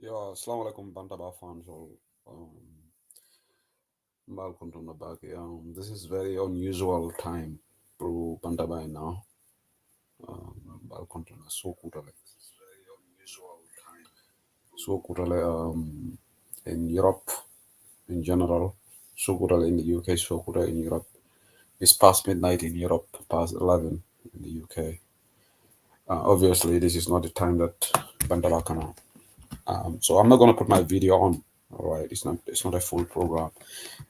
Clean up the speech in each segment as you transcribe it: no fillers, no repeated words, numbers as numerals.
Yeah, assalamu alaikum Bantaba fans all. Welcome to Nabaki. This is very unusual time pro Bantaba now. Welcome to Sokutale. Sokutale in Europe in general. Sokutale in the UK, Sokutale in Europe. It's past midnight in Europe, past 11 in the UK. Obviously, this is not the time that Bantaba can. So I'm not gonna put my video on. All right, it's not a full program.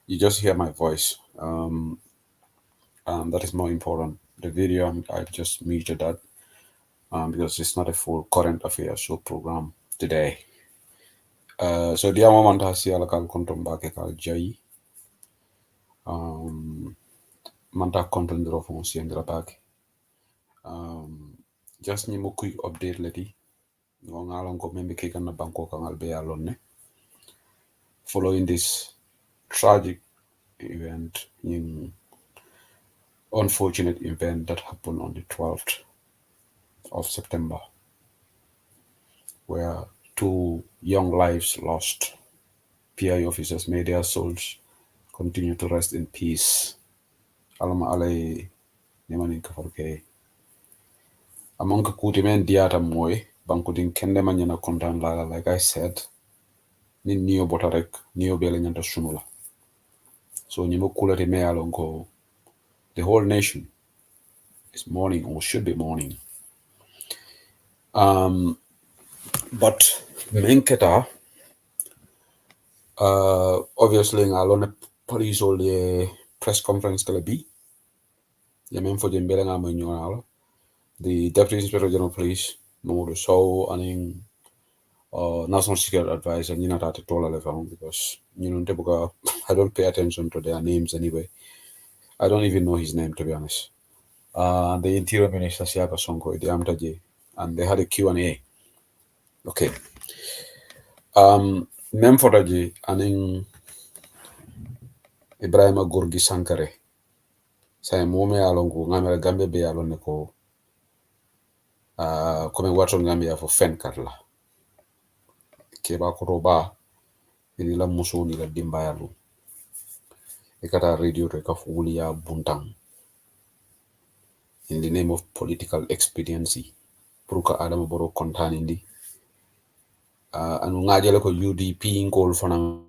You just hear my voice. That is more important. The video I just muted that because it's not a full current affairs show program today. So dia moment hasi ala kal kontom bake kal jai manta konton dro fon si andra bake. Just ni mo quick update leti. Ngo ngalon ko membe ke kan banko kangal be alon ne. Following this tragic event in unfortunate event that happened on the 12th of September, where two young lives lost. PI officers may their souls continue to rest in peace. Alama alay nemanin kafarke. Among kuti men diata moy, bankudin kende manyana kontan lala, like I said, ni niyo botarek, niyo bele nyanta sunula. So nimo kulati me alonko, the whole nation is mourning or should be mourning. But menketa, obviously ngalone police all the press conference kala bi. Yemen for jembele nga mo the Deputy Inspector General of Police, Mamoudou Sow, and National Security Advisor, Nina Tati Tola Levon, because I don't pay attention to their names anyway. I don't even know his name, to be honest. The Interior Minister, Siaka Sonko, the Amtaji, and they had a Q&A. Okay. Memfodaji, and Ibrahima Gorgi Sankare, say Mome Alongo, Namera Gambe Be Aloneko, coming water Gambia for Fen Katla. Keba Koroba, inila muso ni la dimbayalu. Ekata radio to kafulia buntang. In the name of political expediency. Pruka Adam Boro Kontanindi. Anu ngajale ko UDP ingol fana.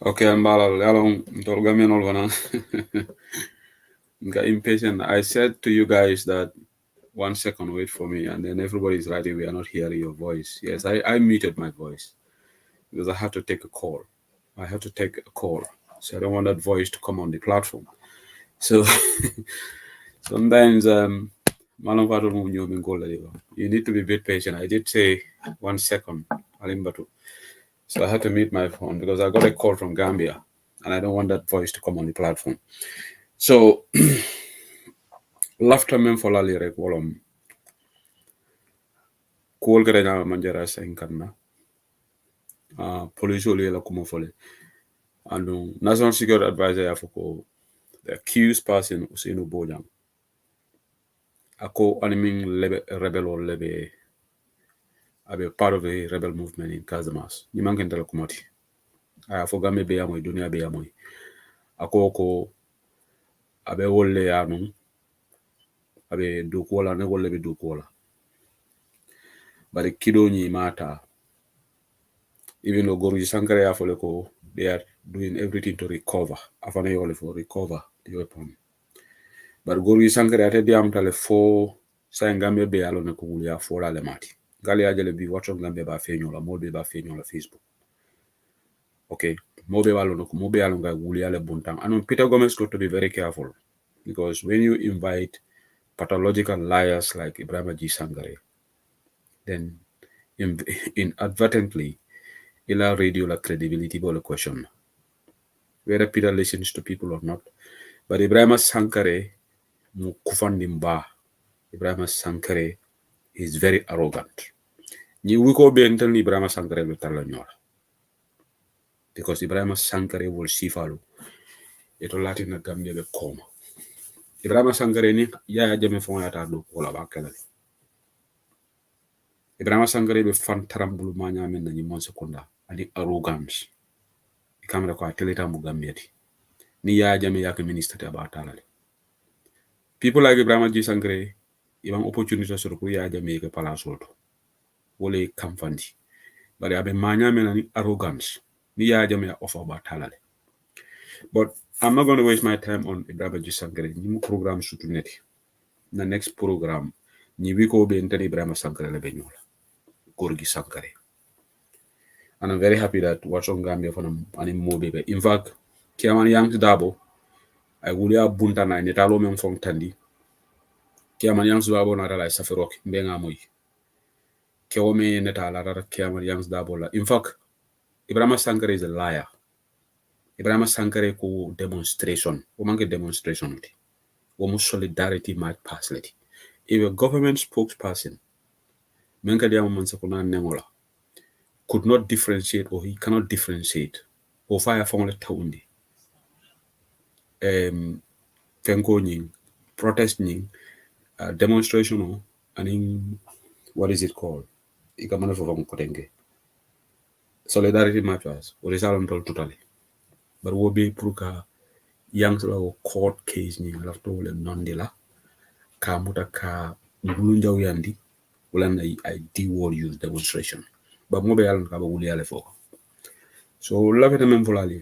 Okay, Mbala, yalong tolgamian olvana. Got impatient. I said to you guys that 1 second, wait for me, and then everybody's writing, we are not hearing your voice. Yes, I muted my voice because I had to take a call. I had to take a call. So I don't want that voice to come on the platform. So sometimes you need to be a bit patient. I did say 1 second, Alimbatu. So I had to mute my phone because I got a call from Gambia and I don't want that voice to come on the platform. So laughter men for Lali Wolom. kuol kare na manjara sen kanna police oli la kuma fole and national security advisor ya foko the accused person Usainu Bojang ako animing rebel or lebe abe part of the rebel movement in Casamance ni manken tala kumati aya fo game be yamoy dunia be yamoy ako ko abe wolle yanu abe dukola ne wolle be dukola bari kido ni mata even though Gorgui Sankara ya fole ko they are doing everything to recover afana yole for recover the weapon but Gorgui Sankara ate diam tale fo sa ngambe be yalo ne ko wulia fo la le mati gali ajele bi watcho ngambe ba feño la molbe ba feño la Facebook okay mobe walo no mobe yalo nga wulia le buntam and Peter Gomez got to be very careful because when you invite pathological liars like Ibrahima G. Sangare, then inadvertently ila radio la credibility bole question whether Peter listens to people or not. But Ibrahima Sankare mu kufandimba Ibrahima Sankare is very arrogant. Ni wiko be entel Ibrahima Sankare be tala nyora because Ibrahima Sankare will sifalu eto lati na Gambia be koma. Ibrahima Sankare ni ya jame fon yata do wala ba kala Ibrahima Sankare be fan tarambulu manya men na ni mon sekonda adi arrogance ikamera ko ateleta mu Gambia ti ni ya jame yak minister te ba talale people like Ibrahima G. Sankare ibang opportunity so ko ya jame ke palaso to wole kamfandi bari abe manya men ni arrogance ni ya jame ya offer ba talale but I'm not going to waste my time on Ibrahima G. Sankare ni mu program sutu neti na next program ni wiko be entani Ibrahima Sankare le be nyola Gorgui Sankare and I'm very happy that watching Gambia for an mobile. In fact, Kiaman Yang Dabo, I would have Buntana in Italo men from Tandi. Kiaman Yang Dabo not like Safarok, Bengamoy. Kiome Netala, Kiaman Yang Dabo. In fact, Ibrahima Sankare is a liar. Ibrahima Sankare ko demonstration. Womanke demonstration. Almost solidarity might pass lady. If a government spokesperson, Menka Diamondsakuna Nemola, could not differentiate or he cannot differentiate or fire from the taundi fenko nying protest nying demonstration and in what is it called ikamana fo fam kotenge solidarity marches or is all totally but wo be pruka yang so court case nying lafto le nondila ka muta ka ngulu njaw yandi wala na I D-word use demonstration but mo be yalla ka ba wuli yalla fo so lafeta men fulali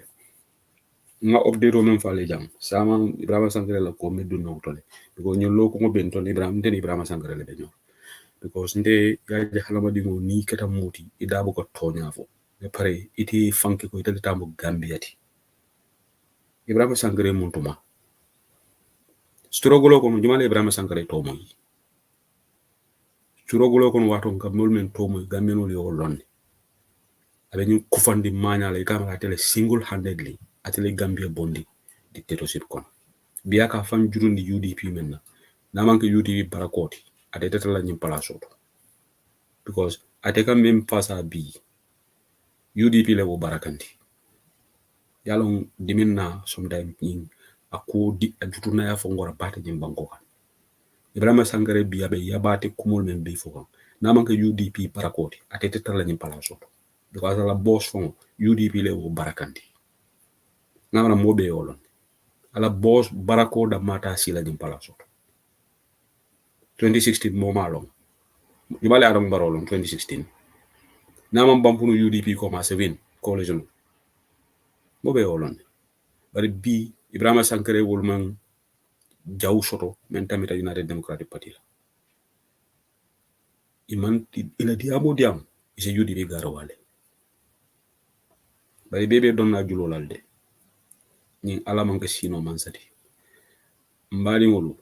nga update o men fale jam sama Ibrahima Sankare la ko meddu no tole because ñu lo ko mo ben ton Ibrahima Sankare le beño because nde yaaje halama di ngo ni keta muti ida bu ko tonya fo be pare iti fanke ko itali tambo Gambiati Ibrahima Sankare muntuma struggle ko mo jumale Ibrahima Sankare to moy struggle ko wato ngam mol men to moy Gambiano li o lonne abe ñu kufandi manya la kamera tele single handedly atele Gambia bondi dictatorship kon biya ka fan jurundi UDP menna na manke UDP barakoti ade tetala nyim palaso because ate kam même face à bi UDP le wo barakanti yalon diminna sometimes ñing ako di ajutuna ya fongora bate jim banko kan Ibrahima Sankare biya be yabate kumol men be fo na manke UDP barakoti ate tetala nyim palaso because la boss fon UDP le wo barakanti ngana mobe yolon ala boss barako da mata sila dim palaso 2016 moma long ibale adam barolon 2016 naman bampunu UDP commencé win coalition mobe yolon bari bi Ibrahima Sankare wol man jaw soto men tamita United Democratic Party la iman ila diamo diam ise UDP garawale bari bebe don na julolalde ni ala manke sino mansati mbali ngolu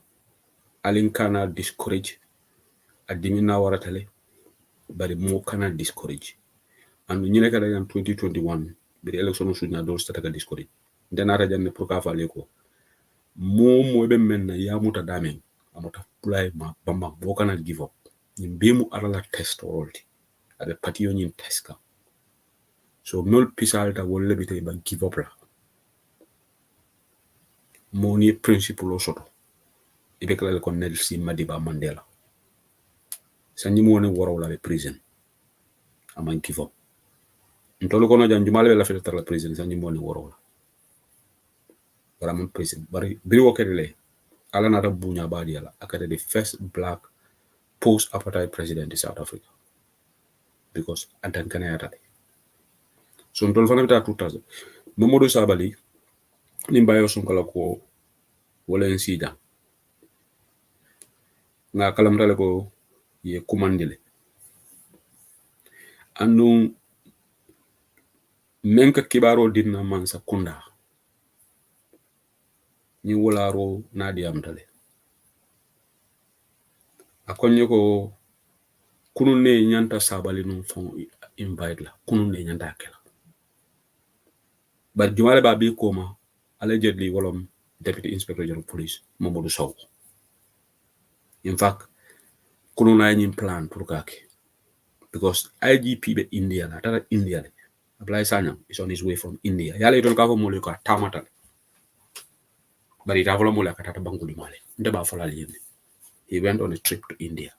alin kana discourage adimina waratale bari mo kana discourage and ñu nekk dañu 2021 bi election suñu do stata discourage dana rajanne pour ka fale ko mo be men na ya muta damen amuta play ma bamba bo kana give up bemu arala test rolti abe patio nyin test ka so mol pisalta wolle bite ba give up la moni principle o soto ibe kala ko Nelson Madiba Mandela sanyi mo ne woro la be prison aman give up ntolo kono jam jumale la fete la prison sanyi mo ne woro la bara man prison bari biri wokele ala nata bunya badi ala akade the first black post apartheid president in South Africa because antan kana yata so ntol fana bita 2000 Mamadou Sabali nimbayo sunkala ko wala nsida nga kalamtale ko ye kumandile anu menka kibaro dinna mansa kunda ni wolaro nadi amtale akonye ko kunun ne nyanta Sabali num fon invite la kunun ne nyanta kela but jumale ba bi koma allegedly wolom deputy inspector general police Mamadou Sow in fact kunun na yin plan pour kake because IGP be India la tara India le Ablaye Sanyang is on his way from India yale ton ka fo mo le ko tamata bari ta vola mo la katata banguli male nde ba fola yende he went on a trip to India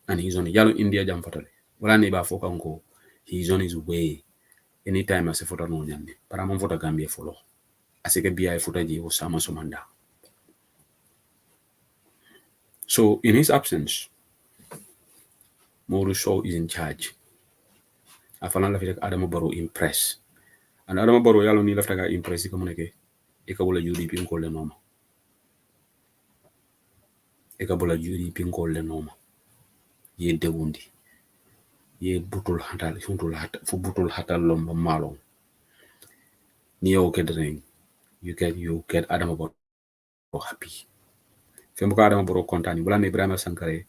and he's on yalo India jam fatale wala ne ba fo kanko he's on his way anytime as fota no nyande para mon fota Gambia folo asike biya fota ji o sama somanda so in his absence Mamadou Sow is in charge afana la fi Adama Barrow impress and Adama Barrow yalo ni lafta ga impress ko moneke e ka wala UDP ko le noma e ka wala UDP ko le noma ye dewundi ye butul hatal huntul hat fu butul hatal lomba malong ni yo kedring you get Adama Barrow happy fembo ka Adama Barrow kontani wala ne Ibrahima Sankare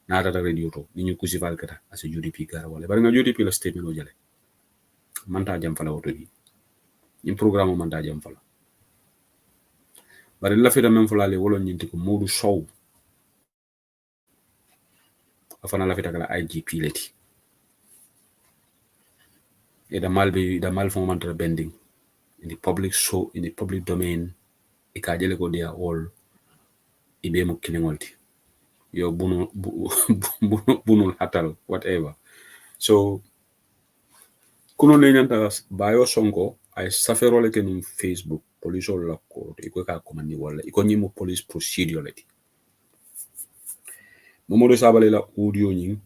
na data radio to ni ñu kusival kata as UDP gara wala bari nga UDP la statement o jale manta jam fala woto bi ñu programme manta jam fala bari la feta même fala le wolo ñinti ko Mamadou Sow afana la feta kala IGP leti e da mal fo manta bending in the public domain e ka jele ko dia all ibe mo kilingolti yo bunul hatal whatever so kuno ne nyanta bayo sonko ay safero le kenum Facebook police la ko e ko ka komandi wala e ko nyimo police procedure leti Mamadou Sabali la audio nyi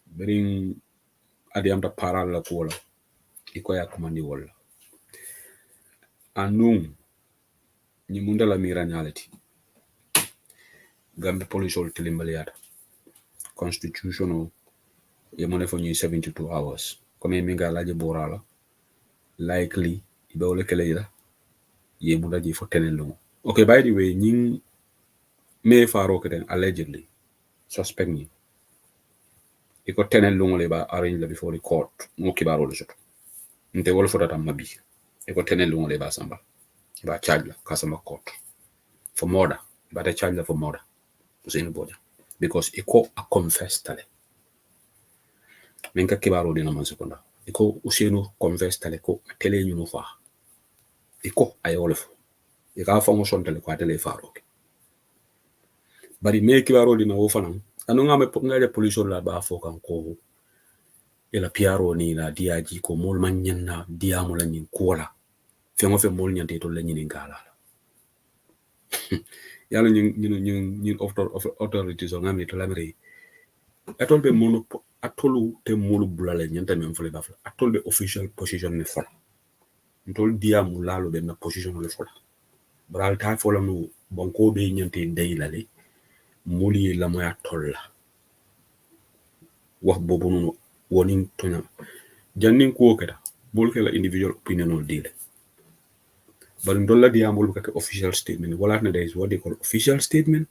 berin adi amta paral la ko wala e ko ya komandi wala anum ni munda la mira nyaleti Gambia police all tilimbaliata constitutional ye mone fo ñuy 72 hours comme mi nga laje borala likely ibe wala kele la ye mu daji fo tenen lu okay by the way ñing me faro keten allegedly suspect ni iko tenen lu le ba arrange la before the court mo kibaro le soto nte wala fo data mabi iko tenen lu le ba samba ba charge la kasama court for murder ba ta charge la for murder usini boda because iko a confess tale menka kibaro dina man sekonda iko usenu confess tale ko tele ñu fa iko ay wolf e ka fa mo son tale ko tele faro bari me kibaro dina wo fanam anu ngame ngaje police la ba fo kan ko ela piaro ni la diaji ko mol man nyanna diamo la nyin kola fe mo fe mol nyante to la nyin ngala yalla ñun authorities ngami to lamri atol be mono atolu te molu bulale ñanta men fole bafla atol be official position ne fola ntol diamu lalo be na position le fola bral ta fola no banko be ñante daylale moli la moya tolla wax bobu no woni tonya jannin ko keda bol kala individual opinion on dile but ndolla diamul ka official statement wala na there is what they call official statement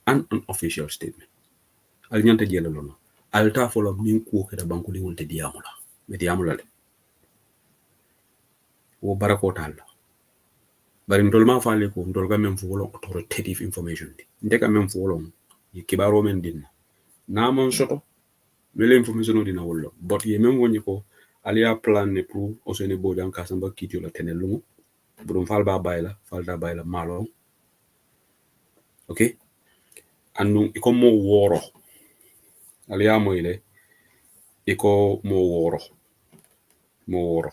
and unofficial statement al ñanta jela lono alta folo min ko keda banku li wonte diamula be diamula le wo barako talla bari ndol ma faale ko ndol ga men fu wolo authoritative information ndeka men fu wolo yi kibaro men dinna namon soto mele information dina wollo but ye même woni ko aliya plan ne pour osene bojan kasamba kitio la tenelungu budum falba bayla malo okay andu iko mo woro aliya moyle iko mo woro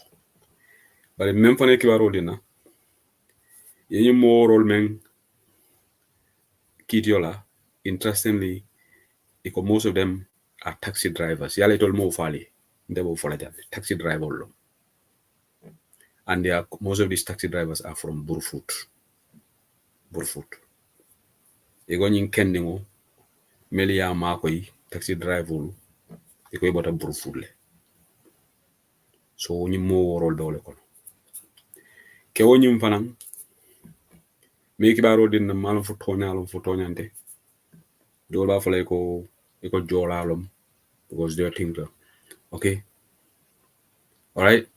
bari même fane kibaro dina ye mo woro men kitio la interestingly iko most of them are taxi drivers yale tol mo fali ndebo fola taxi driver lo and most of these taxi drivers are from Burfoot ego nyin kendingo melia makoy taxi driver iko ibota Burfoot le so nyi mo worol dole kono ke wonyum fanan me kibaro din na malum fu toñante do ba fala ko jolalom because they think okay all right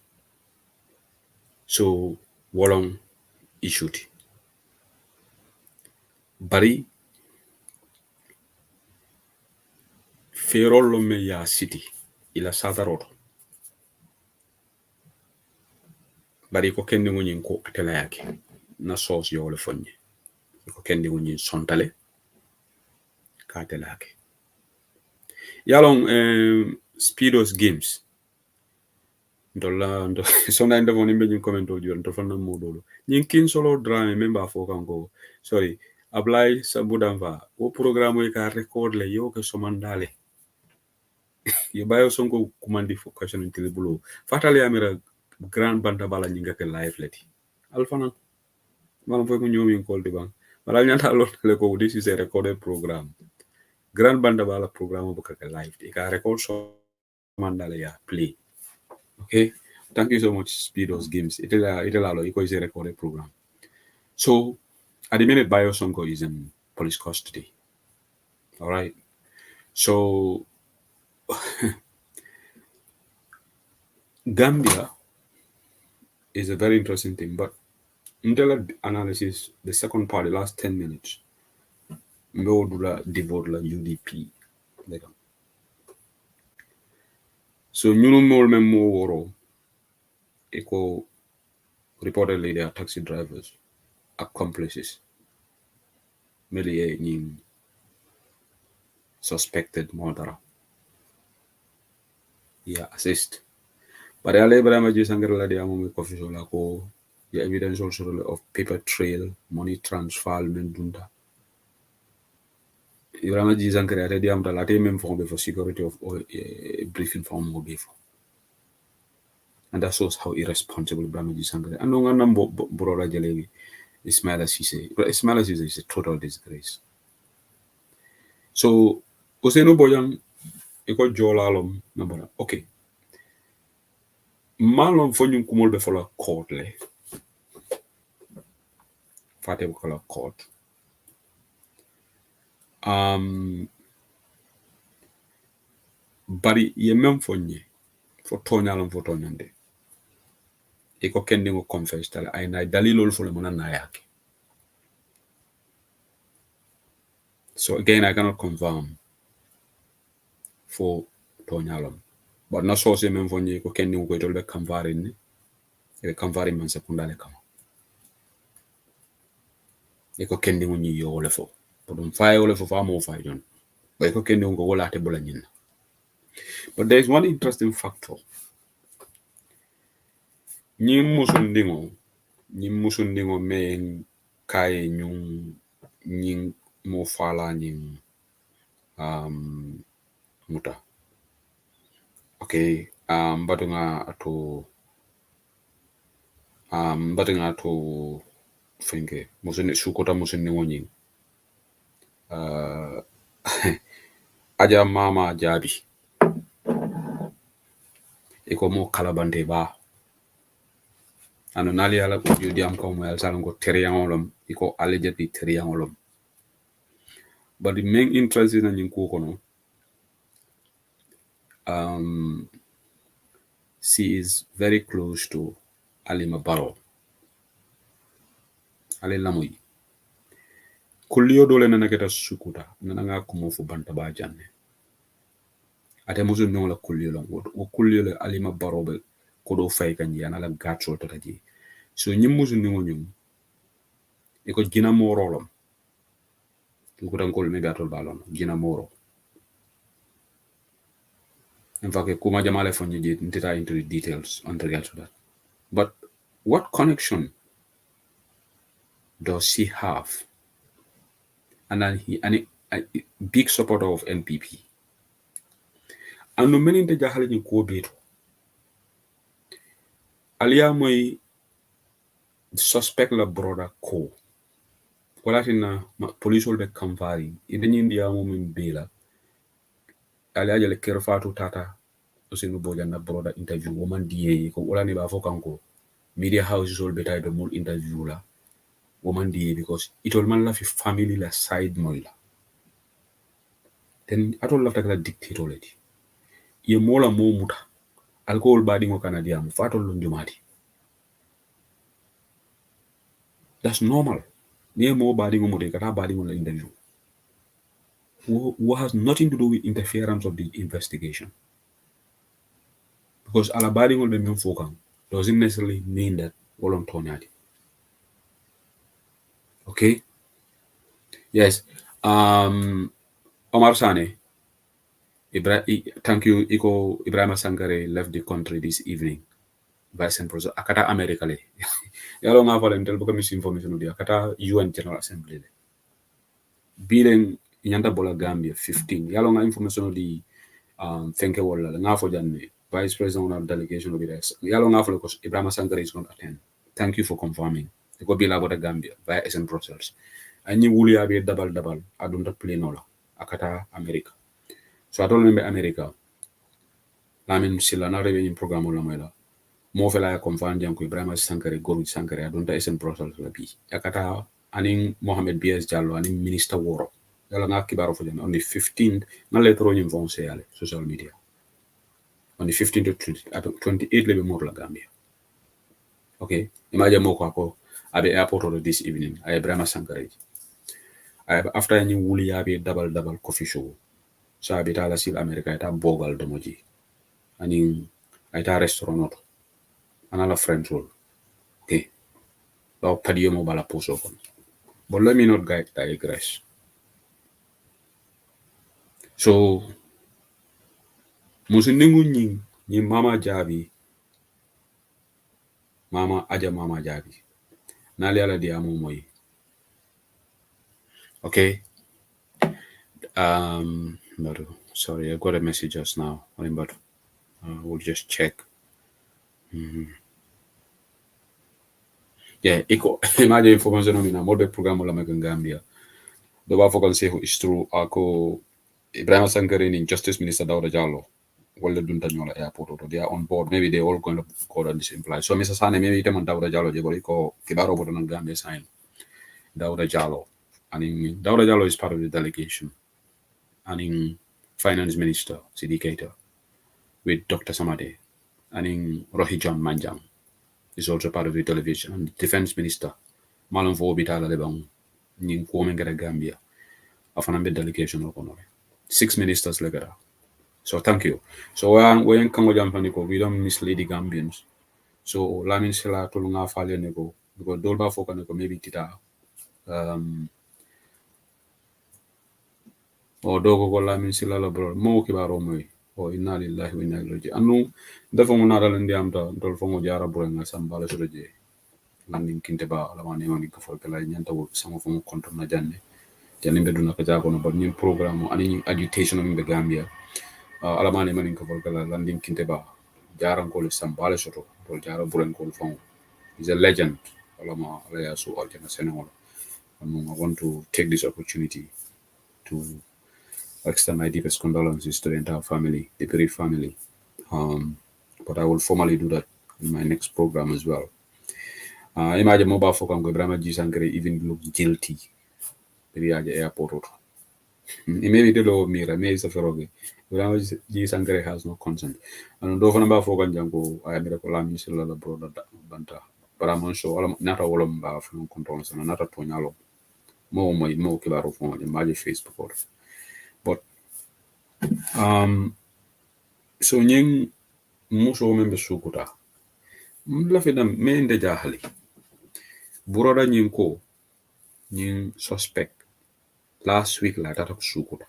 so wolong issued bari ferolo me ya city ila sataroto bari ko kendi ngonyin ko atela yake na sauce yo le fonye ko kendi ngonyin sontale ka atela yake yalong speedos games ndo sonda ndo woni be commento jol ndo fanna modolo nyin kin solo drame memba fo kanko sorry apply sabudanva o programme ka record le yo ke somandale ye bayo sonko kumandi fo question intellibulo fatale amira grand banda bala nyinga ke live leti alfana man fo ko nyomi ko de ban bala nyanta lo le ko this is a recorded program grand banda bala program bu ka live e ka record so mandale ya play okay thank you so much speedos games itela lo iko is a recorded program so at the minute bayo sonko is in police custody all right so Gambia is a very interesting thing, but until analysis, the second part, the last 10 minutes, no devote la UDP. So, you know, more woro, eco reportedly they are taxi drivers, accomplices, maybe suspected murderer. Yeah, assist. But I labor images and the among coffee so the evidence also of paper trail, money transfer, mendunda. Ibrahima Jizankere already am the latte même form for security of briefing form will be for. And that shows how irresponsible Ibrahima Jizankere. And no one Borola Jalebi, Ismaila Cisse. Ismaila Cisse is a total disgrace. So, Oseno Boyan, eko jolalom nabara. Okay. Malon fonyum kumol be fola court le. Fate bukola court. Bari ye même fonye fo toñande iko kendi ngo confess tala ay na dalilol fo le mona na yake. So again I cannot confirm for toñalom but na so se même fonye iko kendi ngo tol be kamvari ni e kamvari man sekundale kam iko kendi ngo nyi yo le fo podum fay ole fo fa mo fay don ba iko kendi ngo wala te bula nyina. But there is one interesting factor. Nyi musundingo men kay nyung nying mo fala nying muta. Okay, batunga ato fenge musuni sukota musundingo nying. Aja mama jabi. Iko mo kalabante ba. Ano nali ala ko jodi am ko mo el salongo teriangolom iko allegedly teriangolom. But the main interest in nyinko kono she is very close to Alima Barrow. Ale lamoy. Kulliyo dole na naketa sukuta na nga kumo fu banta ba janne. ate musu no la kulyo la o kulyo la alima barobe ko do fay kan yana la gatcho to taji so nyim musu ni nyum e ko gina moro lom ko tan ko me gatol balon gina moro in fact kuma jamale fo nyi ntita into the details on regard to that but what connection does he have and then a big supporter of NPP and no many de jahale ni ko beto aliya moy suspect la brother ko wala tina police will be kamfari idan india mo min bela aliya jale kerfatu tata osinu bojanna brother interview woman die ko wala ni ba fo kanko media houses will be type more interview la woman die because it will man la fi family la side moy la then atol la takala dictator lady ye mola mo muta alcohol badi ngo canadian fatol lo njumati that's normal ne mo badi ngo muta kata badi ngo la interview who has nothing to do with interference of the investigation because ala badi ngo be men fokan doesn't necessarily mean that wolon tonyati okay yes Omar Sane thank you iko Ibrahima Sankare left the country this evening Vice President akata America le yalo nga falen tel buka misinformation dia akata UN General Assembly le bilen nyanda bola Gambia 15 yalo nga information di thank you wala nga fo janne Vice President of delegation of the yalo nga fo ko Ibrahima Sankare is going to attend thank you for confirming ko bila bota Gambia via SN Brussels anyi wuli abi dabal adunta plenola akata America so atol membe America lamin sila na rebe ni programme la moyla mo fela ya confirm jam ko Ibrahima Sankare Goru Sankare adunta SN Brussels la bi akata aning Mohamed BS Jallow aning Minister Woro yala nga kibaro fo on the 15th na letro nyim fon seyale social media on the 15th to 28 lebe mor la Gambia okay imaje moko ako abe airport this evening ay Ibrahima Sankare after any wuli yabe double coffee show so abi tala sil America ita bogal domoji aning ita restaurant anala French roll okay so padio mo bala poso kon but let me not digress so musuningu ni mama jabi mama jabi nali ala di amu moy okay but sorry I got a message just now but we'll just check yeah iko imagine information mina mode programme la Gambia the wa fokan se is true ako Ibrahima Sankare ni Justice Minister Dawda Jallow wala dunta nyola airport to they are on board maybe they all going to go on this imply so Mr. Sane maybe ite man Dawda Jallow je bari ko kibaro bodo nan Gambia sign Dawda Jallow and Dawda Jallow is part of the delegation and Finance Minister Sidi Keita with Dr. Samade and Rohi John Manjang is also part of the delegation and Defense Minister Malum Fo Bitala Lebang ning ko men gada Gambia afana be delegation o kono 6 ministers legara so thank you so when kango jam faniko we don't mislead the Gambians so lamin sila tulunga fale neko because dolba foka neko maybe tita o dogo ko lamin sila la bro mo kibaro moy o inna lillahi wa inna ilaihi raji'un anu dafa mo nara lendi am ta dol fo mo jara bro nga sambala so je landin kinte ba ala wani woni ko fo kala nyanta wo sama fo mo konto na janne janne be duna ko jago no ba ñin programme ani education in the Gambia ala mani manin ko fo kala landin kinte ba jaran ko le sambala so to dol jara bro ko fo is a legend ala ma ala ya so aljana Senegal and I want to take this opportunity to extend my deepest condolences to the entire family, the bereaved family. But I will formally do that in my next program as well. Imagine mobile folk and Ibrahima G. Sankare even look guilty. Maybe at the airport. Maybe the law mirror, maybe it's a feroge. Ibrahima G. Sankare has no consent. And though for number folk and Jango, I am a column, Mr. Brother Banta. But I'm not sure, not a wall from controls and not a tonalo. More kibaro phone, imagine Facebook. But so ñing muso membe sukuta la fi dam me inde jahali buroda ñing ko ñing suspect last week la tata sukuta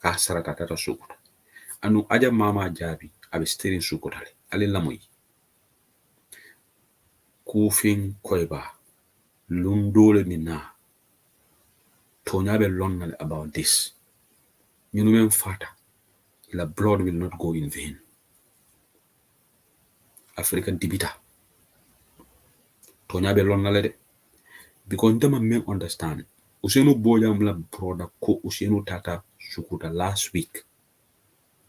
ka sarata tata sukuta anu aja mama jabi abe stirin sukuta le ale lamoy kufin koyba lundole mina tonyabe lonnal about this ñunu men fata la blood will not go in vain African dibita tonyabe lonnal de because them men understand usenu bojam la broda ko usenu tata sukuta last week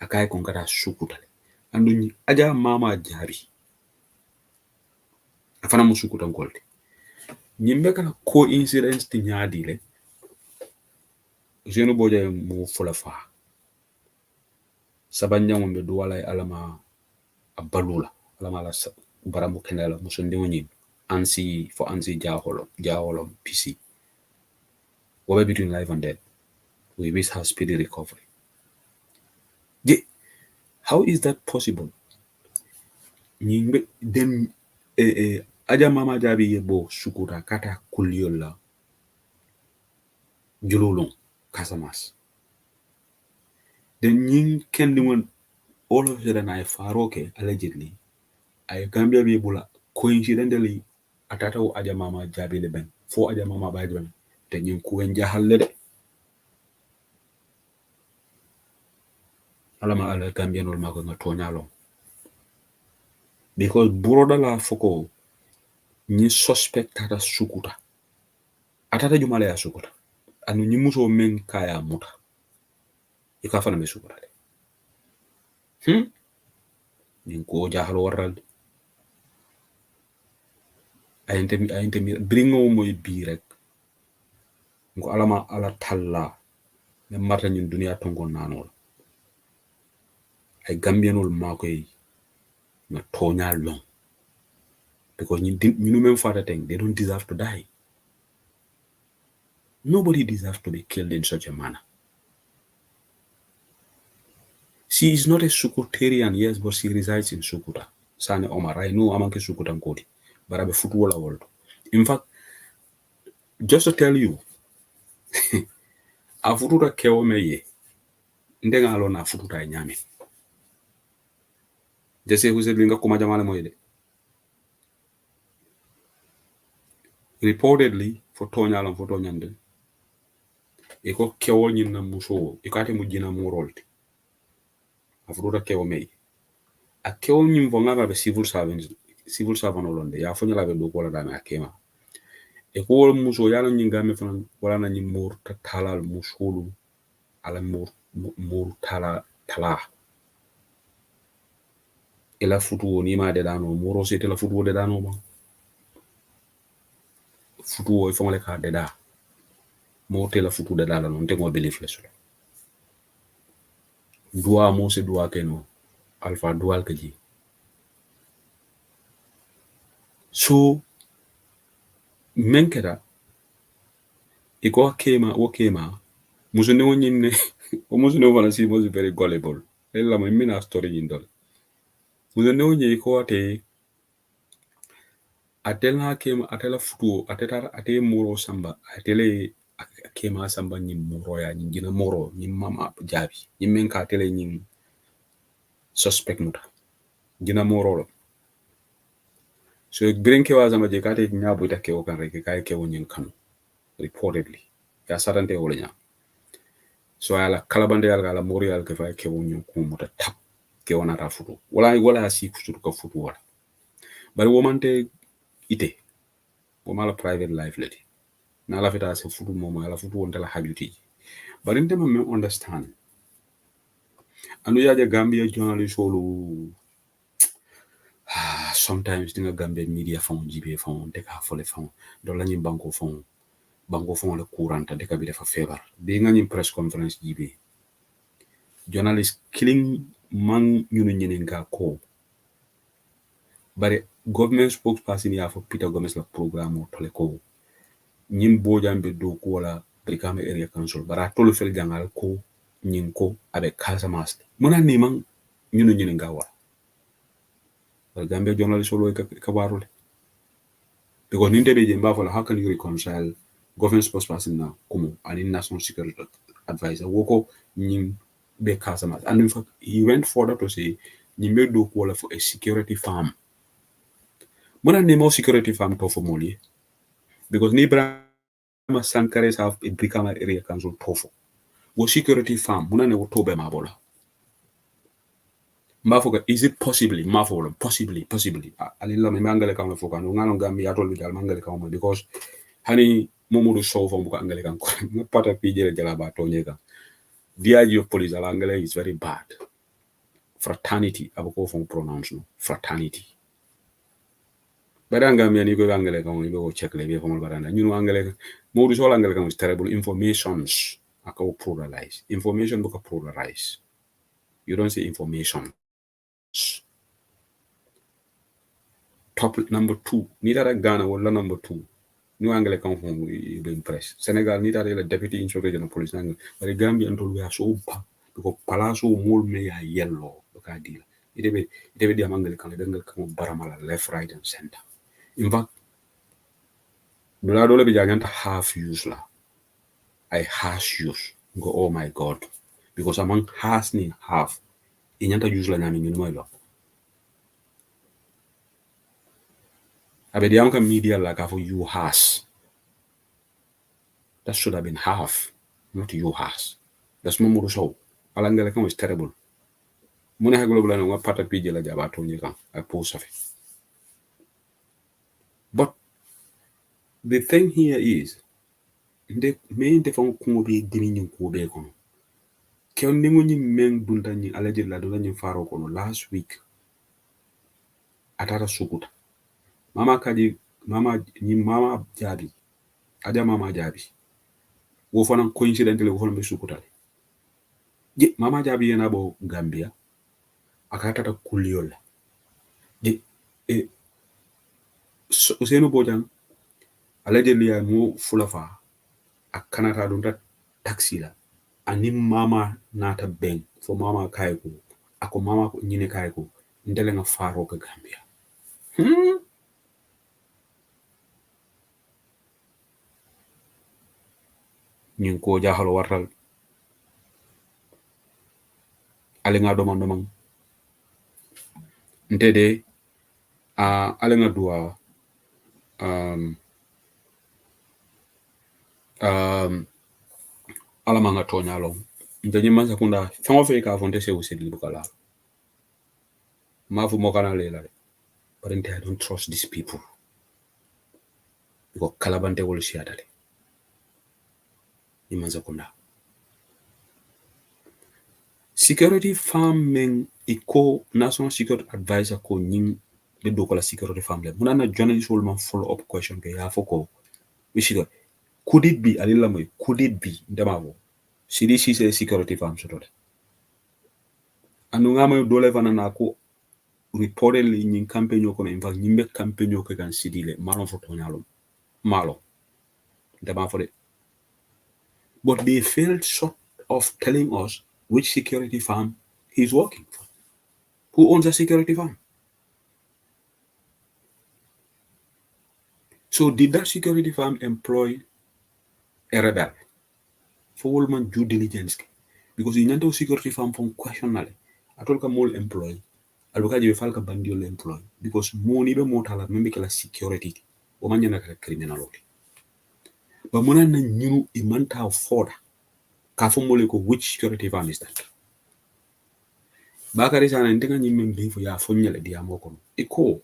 akai kon kata sukuta andu ñi aja mama jabi afana mu sukuta ngolde ñimbe kala coincidence ti ñaadi le usenu boja mu fulafa sabanjamo be do wala alama abalula alama la baramu kenela musunde woni ansi for ansi jaholo PC what between life and death we wish her speedy recovery how is that possible ñimbe den aja mama jabi yebo sukuta kata kuliola jululung Casamas den ñing kendi won all of a sudden I faroke allegedly ay Gambia be bula coincidentally atata o aja mama jabi le ben fo aja mama ba jon te ñing ku en jahalle de alama ala Gambia nol mako nga toñalo because buroda la foko ñi suspect tata sukuta atata jumale ya sukuta anu ñi muso men kaya muta ika fana me sukuta de ñing ko jahalo waral ayente mi bringo moy bi rek ngo alama ala talla ne marta ñun dunia tongon nanol ay gambianol makoy na toñal long because ñu même fata teng they don't deserve to die nobody deserves to be killed in such a manner she is not a Sukutarian yes but she resides in Sukuta Sane Omar I know amanke Sukuta nkoti but abe futu wala world in fact just to tell you a fututa kewo meye ndenga lo na fututa nyame jese huse binga kuma jamale moyde reportedly for toñalam for toñande e ko kewo nyinna muso e kate mu jina mu rolti a fututa kewo meye a kewo nyim fo ngaba be civil servant olonde ya fo nyala be do ko la dame akema e ko muso yala nyingame fan wala na nyimur talal musulu ala mur tala ela futu ni ma de dano muro se la futu de dano ma futu o fo le ka de da mo te la futu de dala non te mo belief le solo dua mo se dua ke no alpha dual ke ji so menkera iko kema muso ne wonyine o muso ne wala si mo very gullible ella mo mina story indol muso ne wonye ko ate atela kema atela futu ate muro samba atele kema samba ni muro ya ni gina muro ni mama jabi ni menka atele ni suspect muta gina muro so brinke wa zama je kate nyabu ta kewo kan reke kay kewo nyin kanu reportedly ya sarante wala nya so ala kalabande ala muro ya ke fa kewo nyin ko muta tap kewo na ta futu wala si futu ka futu wala bari womante ite womala private life lady na la fita se futu moma la futu wonta la hajuti bari ndema me understand anu yaje Gambia journalist wolu sometimes dinga Gambia media fon jibe fon de ka fole fon do la ñi banko fon le couranta de ka bi defa febar be nga ñi press conference jibe journalist killing man ñu ñene nga ko bari government spokesperson ya fo Peter Gomez la programme tole ko ñim bojambe do ko wala Brikama area council bara tolo fel jangal ko ñin ko abe Casamance mona ni man ñunu ñini ngawa Gambia journalist solo ka warule because ninte be je mbafala how can you reconcile government spokesperson na kumu and national security advisor woko ñing be Casamance. And in fact he went further to say ñimbe do ko for a security firm mona nemo security firm to for moli because ni Brahma Sankares have a Brikama area council tofo wo security firm mona ne wo tobe mabola mafoka is it possibly mafola possibly alilla me mangale kam foka no ngalo gambi atol bi dal mangale kam because hani momodu sow fo ko angale kan ko pata pije jala ba to nyega DIG of police ala angale is very bad fraternity aboko fo pronounce no fraternity baranga mi ani ko angale kan ko check le be fo baranda ñun angale modu so angale kan is terrible informations ako pluralize information buka pluralize you don't say information top number 2 ni dara Ghana wala number 2 ni angale kan fo be impress Senegal ni dara la deputy inspector general police nang bari Gambia antol we so ba ko palaso mol me ya yellow ka dila ite be di amangale kan be ngal kan baramala left right and center in fact dole be jaganta half use la I has use go oh my god because among has ni half inyanta use la nyami ni moy lo abe di amka media la ka for you has that should have been half not you has that's momo show alangale kan is terrible muna ha global no pata pije la jaba to ni kan I post of it but the thing here is the main defon ko be dimi ko be kono keon ni ngoni men dunda ni alaje la do ni faro kono last week atara sukuta mama jabi aja mama jabi wo fana coincidentally wo fana be sukuta je mama jabi yana bo Gambia akata ta kuliola je Usenu Bojang allegedly mo fulafa akanata dunta taxi la ani mama nata beng fo mama kayko ako mama ko nyine kayko ndele nga faro ka Gambia ñing ko jaxal wartal ale nga domang ntede ale nga duwa ala manga tonya lo ndani manza kunda fango fe ka fonte se usedi bukala mafu mokana lela but I don't trust these people because kalabante wol siatale ni manza kunda security firm men iko national security advisor ko nying be dokola security firm le munana journalist will man follow up question ke ya foko wishido could it be alila moy could it be ndamabo CDC say security firm so dole anu ngama dole fana na ko reportedly ñing campaign ko in fact ñimbe campaign ko kan sidile malon foto ñalo malo ndama fo de but they failed short of telling us which security firm he's working for. Who owns a security firm? So did that security firm employ a rebel for Woolman due diligence? Because in a security firm from questionally, I told them all employ. I look at you falka bandiol employ because money be motala membe la security o manyana ka criminality. But mona na new imanta afford ka fo mole ko which security firm is that? Bakari sana ntenga nyimbe mbifo ya fonyele di amoko iko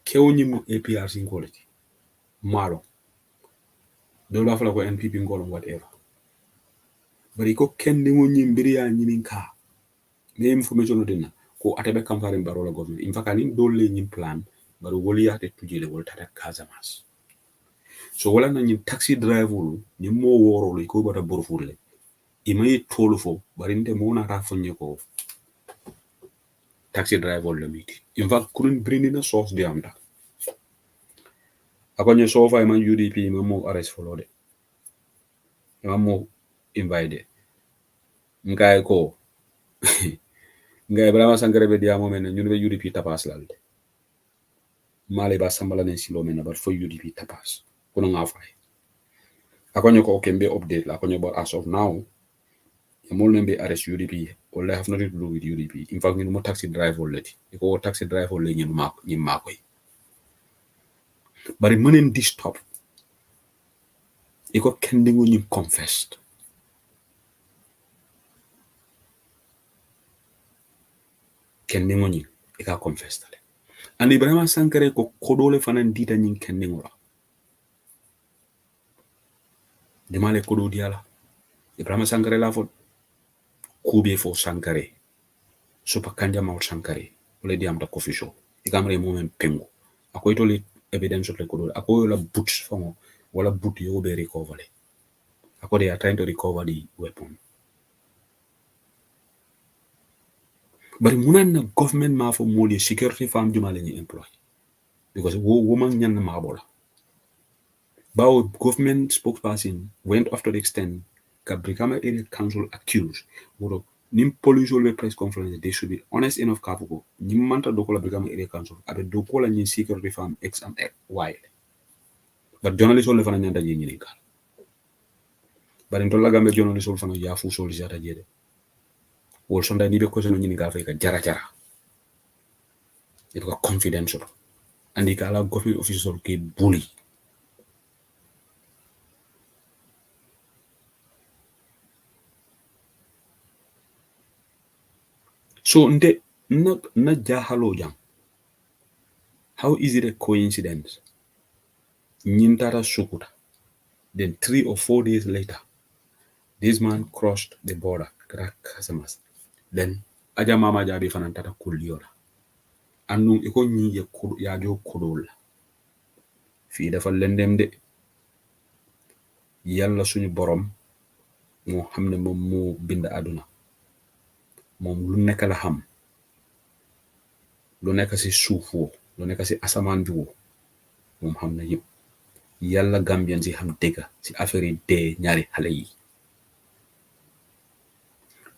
keo nyimu APRC quality malo dola fala ko NPP ngolo whatever bari ko kende ngo nyimbiri ya nyiminka ne information dina ko atabe kamfare barola government in fact ni dole nyim plan bari woli ya te tujele wol tata Casamance so wala na nyim taxi driver ni mo woro ko bata borfule imay tolu fo bari nte mo na ta fonye ko taxi driver le miti in fact couldn't bring in a source de amda akonye sofa man UDP mo arrest follow de mo invite ngai ko Nga Ibrahima Sankare be diamo men ñun be UDP tapas lalde. Male ba sambala nen silo men bar fo UDP tapas. Kuno nga fay. Akonyo ko okay mbe update la akonyo but as of now mol nembe arrest UDP or have nothing to do with UDP. In fact, ñu mo taxi driver already. Iko taxi driver le ñun makoy. Bari mënen di stop. Iko kendingo ñu confessed. Kendingo ñu ika confessed ale. And Ibrahima Sankare ko kodole fanan dita ñin kendingo la. Dimale kodo diala. Ibrahima Sankare la fo kube fo Sankare. Super kanja maut Sankare. Ole diam ta coffee show. Ikamre moment pengo. Ako itole evidence of le kodo. Ako la boots fongo. Wala boot yo be recover. Ako they are trying to recover the weapon. But munan na government ma fo moli security firm jumale ni employ. Because woman nyan na mabola. Bao government spokesperson went after the extent that Brikama Area Council accused would nim police will press conference they should be honest enough kapuko nim manta dokola Brikama Area Council abe dokola ni security firm X and Y. But journalists will fana nyanda je nyini kala. But in tola gambe journalists will fana ya fu sol jata jede. Wol sonda ni be ko sono nyini ka fa jara jara. It was confidential. And the kala government official ke bully. So nde na jahalo jang. How is it a coincidence? Nyintara Sukuta. Then 3 or 4 days later, this man crossed the border. Then aja mama jabi fanantata kuliola. Anu iko nyi ya jo kodola. Fi dafa lendem de. Yalla suñu borom mo xamne mom mo bind aduna. Mom lu nekk la xam. Lu nekk ci suuf wo, lu nekk ci asamaan bi wo. Mom xam na yépp. Yalla Gambian si xam dega si affaire yi dee ñaari xale yi.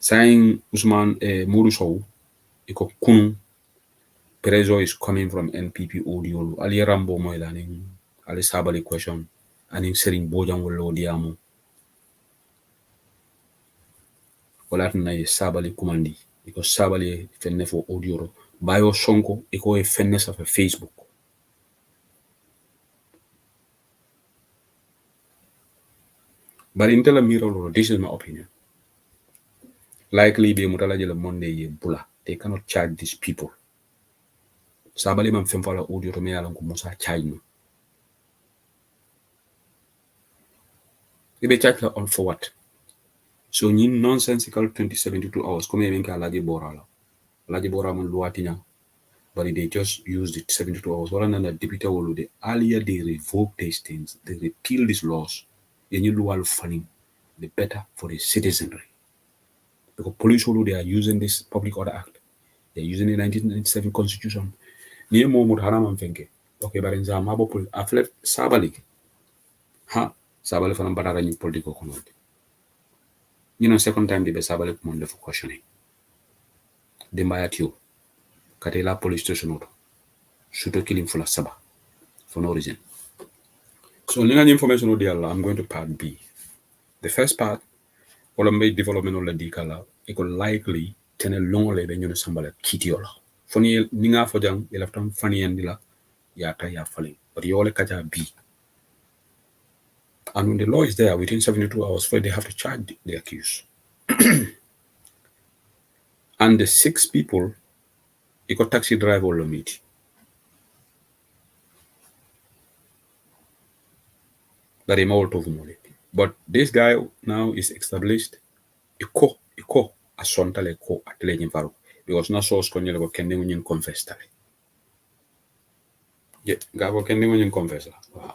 Saying Usman Modou Sow iko kunu pressure is coming from NPP audio. Ali Rambo moy la ni Ali Sabali question ani Serigne Bojang wala diamu. Wala na Sabali kumandi iko Sabali fenne fo audio bayo Sonko iko e fenne sa fa Facebook. But in tell mirror, this is my opinion. Likely be mutala jela Monday ye bula. They cannot charge these people. Sabali man femfala audio to me alam ko musa charge no. They be charged on for what? So yin nonsensical 2072 hours come even ka laji bora la. Laji bora man luatinya. But they just used it 72 hours. Wala na deputy wolu de earlier they revoke these things. They repeal these laws. Yenyu luwalu funny. The better for the citizenry. Because police who they are using this Public Order Act. They're using the 1997 Constitution. Niye mo haram am fenke. Okay, but in Zamabo aflet Sabali. Ha, Sabali fanam badara ni political command. You know, second time they be Sabali command for questioning. They might you. Katela police station auto. Shooter killing full of Saba. For no reason. So, information I'm going to part B. The first part, wala may development of the dikala, it could likely tene long le ben sambala kitiola. Foni ninga fojang elaftam fani andila yata ya falling. But you all kaja B. And when the law is there within 72 hours, they have to charge the accused. And the 6 people, it got taxi driver all meet. But this guy now is established. Iko asontale ko atele faru because na source ko nyele ko kende ngun confess tale. Ye ga ko kende ngun confess la. Wow.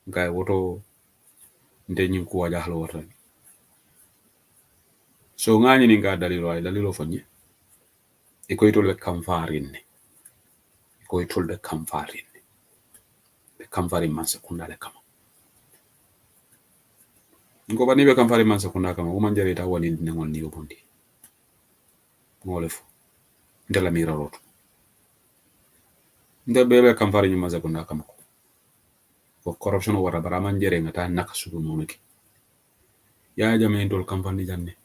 Guy woto nde nyin ko waja halo wata. So ngani ni ga dalilo fonye. Iko itol be kamfarin. Iko itol be kamfarin. Be kamfarin man sekunda le kama. Ngo bani be kamfarin man sekunda kama o manjere ta wani ngol ni obondi. ngolefo ndela mira roto nda bebe kamfari nyuma za kunda kamako ko corruption wara barama njere ngata nakasudu nonuki ya jame ndol kamfani janne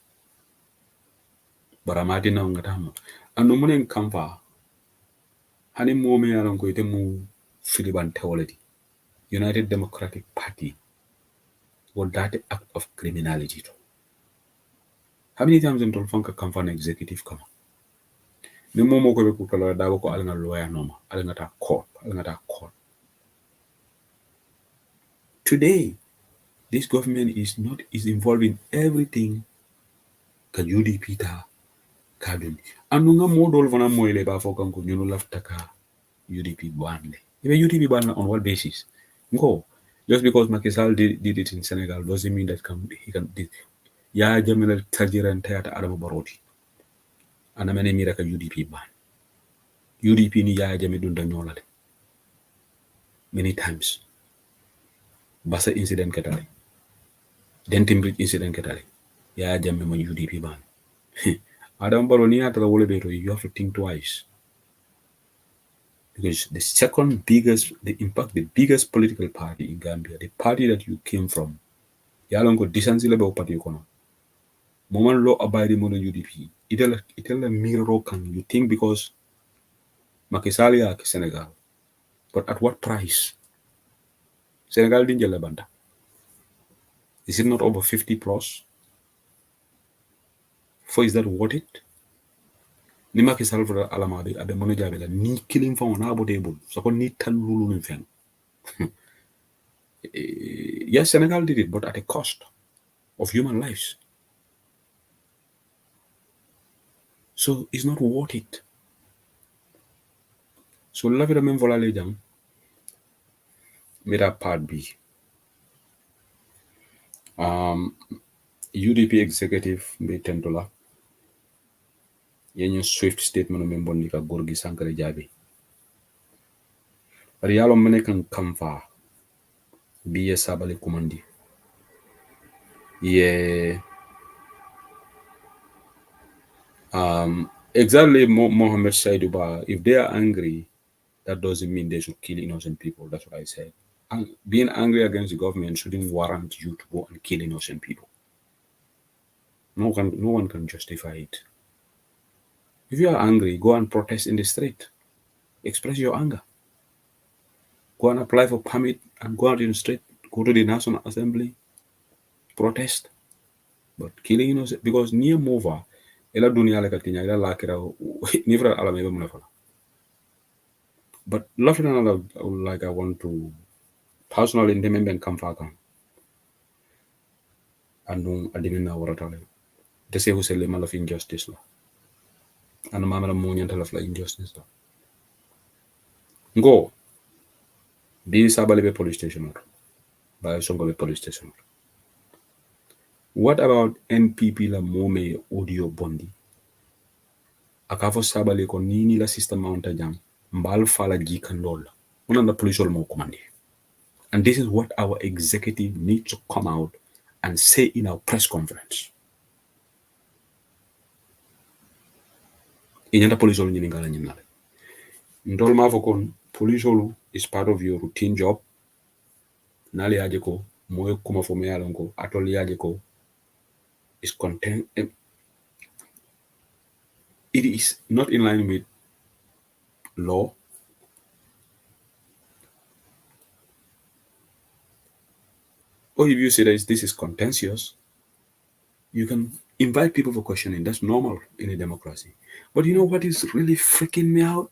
barama dina ngata mo anu munen kamfa hani momi yaran ko ite mu filiban tawledi United Democratic Party was that act of criminality. How many times in Tolfonka come for an executive come? The momo ko be kukala dawo ko alanga lawyer noma, alanga ta court. Today, this government is involved in everything ka UDP ta kadun. Anu nga modol vana moile ba fokan ko nyunu lafta ka UDP banle. Ibe UDP ban on what basis? Go. Just because Macky Sall did it in Senegal doesn't mean that he can do. Ya jamila tajiran tayata Adama Baroti. Ana mene mira ka UDP ban. UDP ni ya jami dunda nyolale. Many times. Basa incident ketale. Denton Bridge incident ketale. Ya jami mo UDP ban. Adama Baroti ni atala wole beto, you have to think twice. Because the biggest political party in Gambia, the party that you came from, yalongo disansi lebe party kono. Moment law abiding mono UDP. Itela mirror can you think because Macky Sall ya Senegal. But at what price? Senegal didn't jela banda. Is it not over 50 plus? For is that worth it? Ni Macky Sall for alamade abe mono jabela ni killing for na abotable. So kon ni tan lulu nfeng. Yes, Senegal did it, but at a cost of human lives. So it's not worth it. So la vida men vola le jam. Mira part B. UDP executive be $10. Yenye swift statement member nika Gorgui Sankare Jabi. Riyalo mene kan kamfa biye sabale kumandi. Ye exactly Mohammed Saiduba, if they are angry, that doesn't mean they should kill innocent people. That's what I said. And being angry against the government shouldn't warrant you to go and kill innocent people. No one can justify it. If you are angry, go and protest in the street. Express your anger. Go and apply for permit and go out in the street. Go to the National Assembly. Protest. But killing innocent, because near mover, ela dunia like katinya ela lakira nifra ala mebe munafala. But laughing like I want to personally independent come faka. Andung adimina waratale. They say who say le mal of injustice la. And mama la munyan tala of injustice la. Go. Be sabale police station or by Songole police station. What about NPP la mome audio bondi? Akafo sabale ko nini la system mounta jam. Mbal fala jikan lol. Unanda police mo command. And this is what our executive needs to come out and say in our press conference. Inyanta police olu nyiningala nyinale. Ndol ma fokon police olu is part of your routine job. Nali aje ko moyo kuma fo me yalonko atoli aje ko is content. It is not in line with law. Or if you say that this is contentious, you can invite people for questioning. That's normal in a democracy. But you know what is really freaking me out?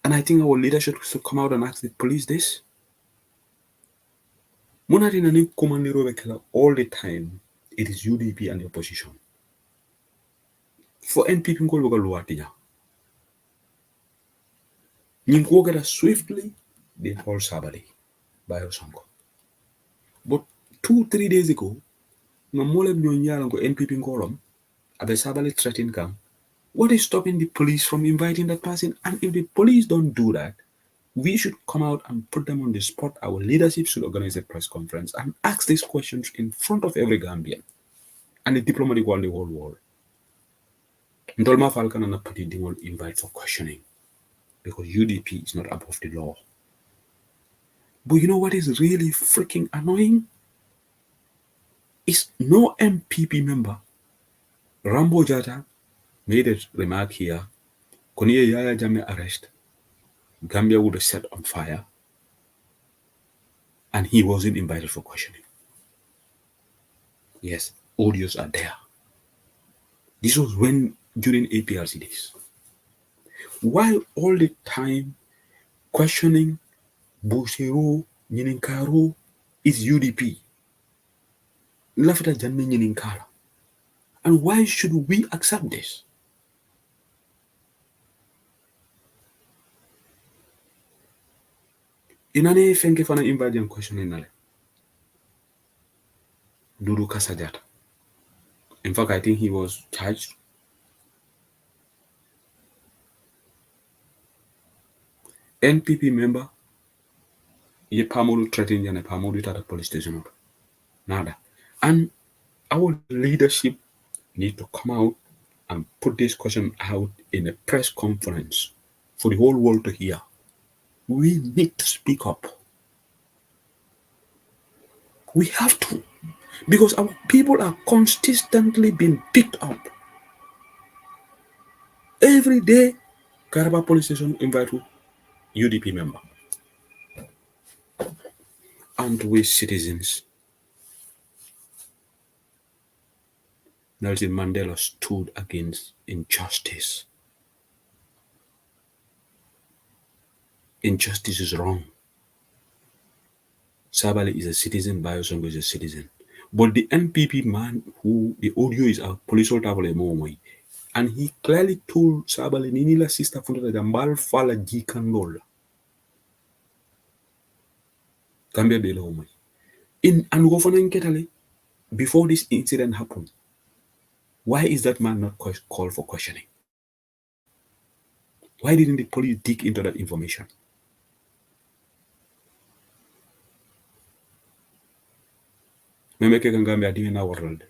And I think our leadership should come out and ask the police this. All the time, it is UDP and the opposition. For NPP, swiftly, they hold Sabali by Osongo. But 2-3 days ago, NPP Ngolom, Abe Sabali threatened Kam. What is stopping the police from inviting that person? And if the police don't do that, we should come out and put them on the spot. Our leadership should organize a press conference and ask these questions in front of every Gambian. and the diplomatic world, the whole world. Ndolma Falcon and Pati Dingol invite for questioning because UDP is not above the law. But you know what is really freaking annoying? Is no MPP member, Rambo Jata, made a remark here. Koniye Yaya Jammeh arrest, Gambia would have set on fire, and he wasn't invited for questioning. Yes, audios are there. This was during APRC days. While all the time questioning Bushiro, Nininkaro is UDP. Lafita Janne Nininkara. And why should we accept this? Inane fenke fana invite and questioning nale. Dudu Kasajata. In fact, I think he was charged. NPP member, ye Pamodu threatened and Pamodu at the police station. Nada. And our leadership need to come out and put this question out in a press conference for the whole world to hear. We need to speak up. We have to. Because our people are consistently being picked up. Every day, Karaba police station invite UDP member. And we citizens, Nelson Mandela stood against injustice. Injustice is wrong. Sabali is a citizen, Biosongo is a citizen. But the NPP man who the audio is a police table and he clearly told Sabali Ninila sister Fundata Jambal Fala Jikandola. Gambia Bela Omai. In Angofana Ketale, before this incident happened, why is that man not called for questioning? Why didn't the police dig into that information? Memeke Gambia didn't world.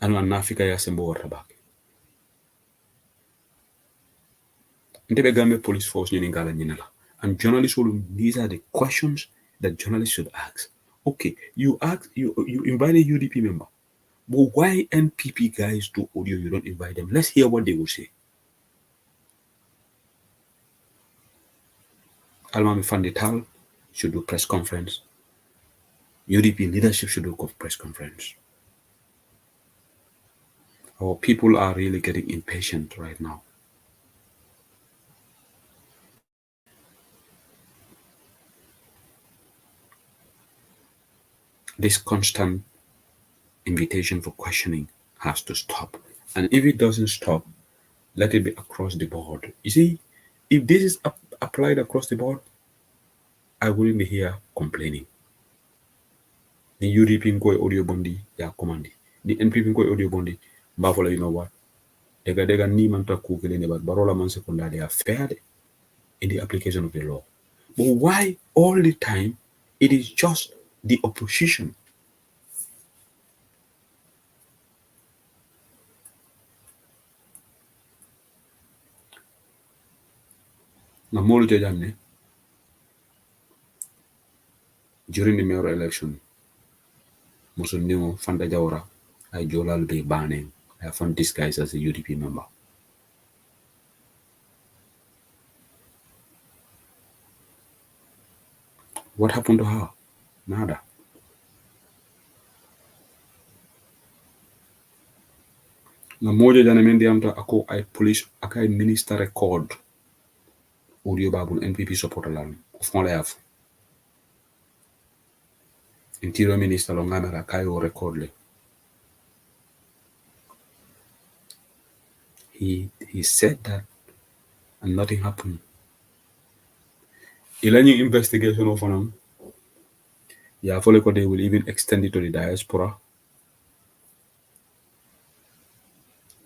And an Africa Yasembo or Rabak. Ndebe Gambia police force Niningala Ninala. And journalists will, these are the questions that journalists should ask. Okay, you invited UDP member. But why NPP guys do audio, you don't invite them? Let's hear what they will say. Almami Fandital should do press conference. UDP leadership should do press conference. Our people are really getting impatient right now. This constant invitation for questioning has to stop. And if it doesn't stop, let it be across the board. You see, if this is applied across the board, I wouldn't be here complaining. The UDP koi audio bondi ya commandi. The NPP koi audio bondi, Buffalo, you know what? Dega ni manta kukile but barola man sekunda, they are fair in the application of the law. But why all the time it is just the opposition? Namolu Jajamne, during the mayoral election, Musundimo Fanta Jawara, I Jolal be banning. I found this guy as a UDP member. What happened to her? Nada. Na moja jana mendi amta ako ay police akay minister record audio babun NPP supporter lan ufon la yaf interior minister lo ngamera kayo record le he said that and nothing happened. Ilani investigation of them. Yeah, for like they will even extend it to the diaspora.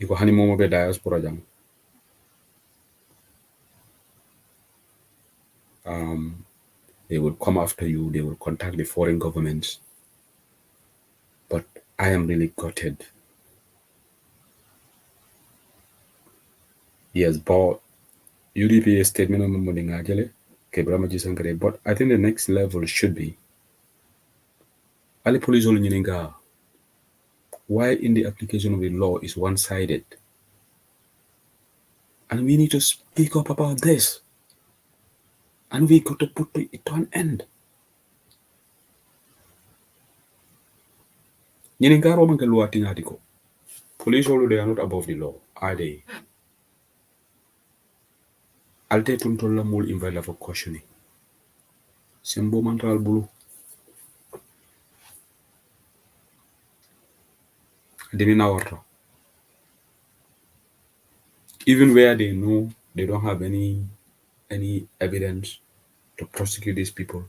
Iko hani momo be diaspora jam. They will come after you. They will contact the foreign governments. But I am really gutted. Yes, but UDP statement on Mumudingajele, Kebramaji Sankare, but I think the next level should be Ali Police Oluninga. Why in the application of the law is one-sided? And we need to speak up about this. And we got to put it to an end. Nyininga Roman Kaluating article. Police although they are not above the law, are they? Alte tuntola mul invite for cautioning. Sembo mantal bulu. Dimina water. Even where they know they don't have any evidence to prosecute these people,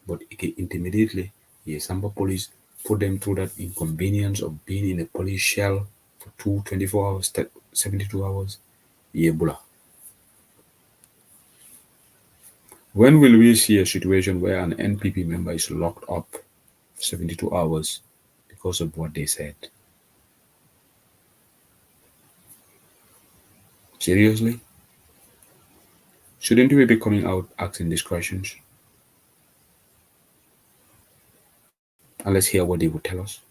but it can immediately, yes, some police put them through that inconvenience of being in a police shell for 24 hours, 72 hours. Yeah, bula. When will we see a situation where an NPP member is locked up for 72 hours because of what they said? Seriously? Shouldn't we be coming out asking these questions? And let's hear what they would tell us.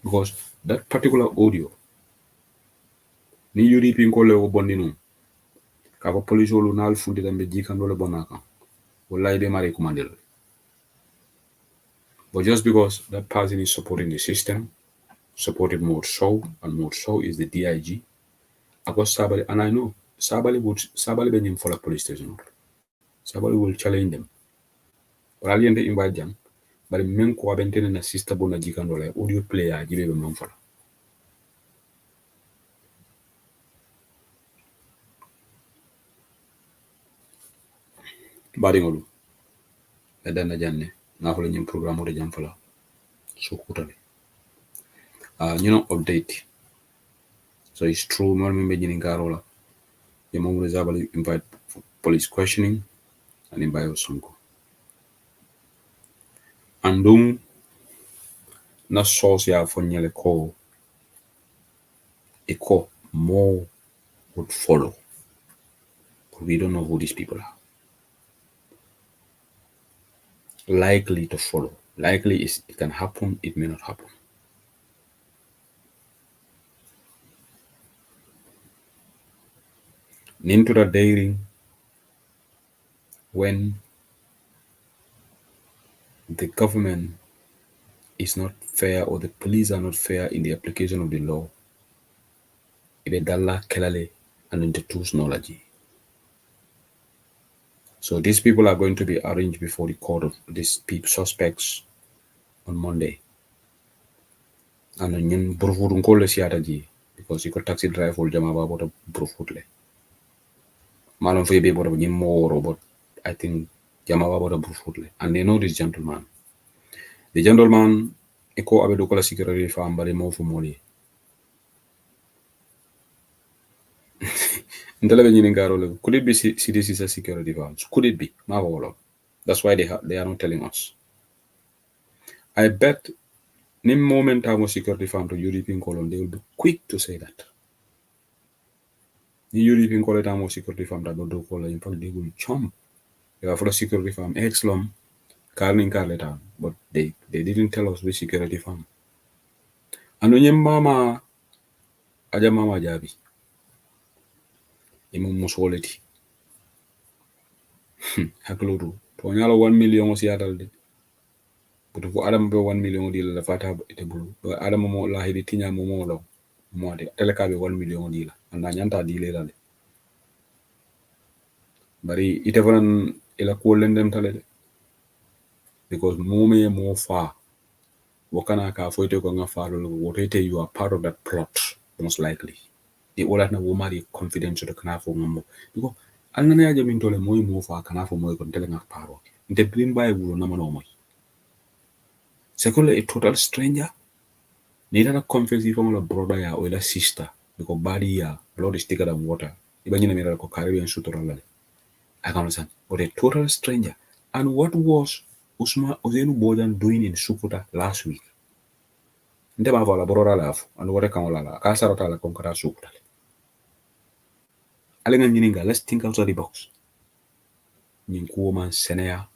Because that particular audio, ni UDP nkole wo bondinu, kaba police olu nal fundi dambe jikandole bonaka, wallahi be mari kumandel. But just because that person is supporting the system, supported more so, and more so is the DIG, I got Sabali, and I know Sabali be for the police station. Sabali will challenge them. But I'll invite them. But men ko abentene na sister bona jikandole audio player jibe be manfola. Badingolu. Edana janne. Na hole nyim programme de jamfala. So kutale. Update. So it's true, Marmi Majin Garola. The moment is able to invite police questioning and invite Osonko. Andung na source ya fonyele ko eko more would follow. But we don't know who these people are. Likely to follow. Likely is it can happen, it may not happen. Into the daring when the government is not fair or the police are not fair in the application of the law. Ibedalla kelale and into knowledge. So these people are going to be arraigned before the court of these suspects on Monday. And then Burfudun call the because you could taxi drive for Jamaba about a Burfudle. Malon for be about more, but I think Jamaba about a Burfudle. And they know this gentleman. The gentleman, Eko Abedukola security farm, but more for money. Could it be CDC security farms? Could it be? That's why they are not telling us. I bet Nim moment I was security farm to European colon, they will be quick to say that. The European colon was security farm that don't call in fact they will jump. They are for the security farm, Exlom, Carlin Carleta, but they didn't tell us which security farm. And when your mama aja mama jabi. Imu musoleti. Haklodu. Tonyalo 1 million was yadalde. But for Adam be 1 million deal la fata ite bulu. Adam mo la hidi tinya mo lo. Mo de teleka be 1 million deal. And nyanta deal dale. Bari ite fanan ila ko lendem tale because more far wakana ka foite ko nga faro wote you are part of that plot most likely the all na wo mari confidential to kana fo ngamo because alnana ya jamin tole moy mo fa kana fo moy ko tele nga paro inte brim bay wulo na mano moy second a total stranger ni dana confess from la brother ya or la sister because body ya blood is thicker than water ibanyina mira ko Caribbean sutura la I can understand but a total stranger. And what was Usman Ozenu Bojan doing in Sukuta last week? nte ma fala borora la fu anu wote kan la ka sarata la konkara sukutale ale nga nyininga let's think outside the box nyin ko man senea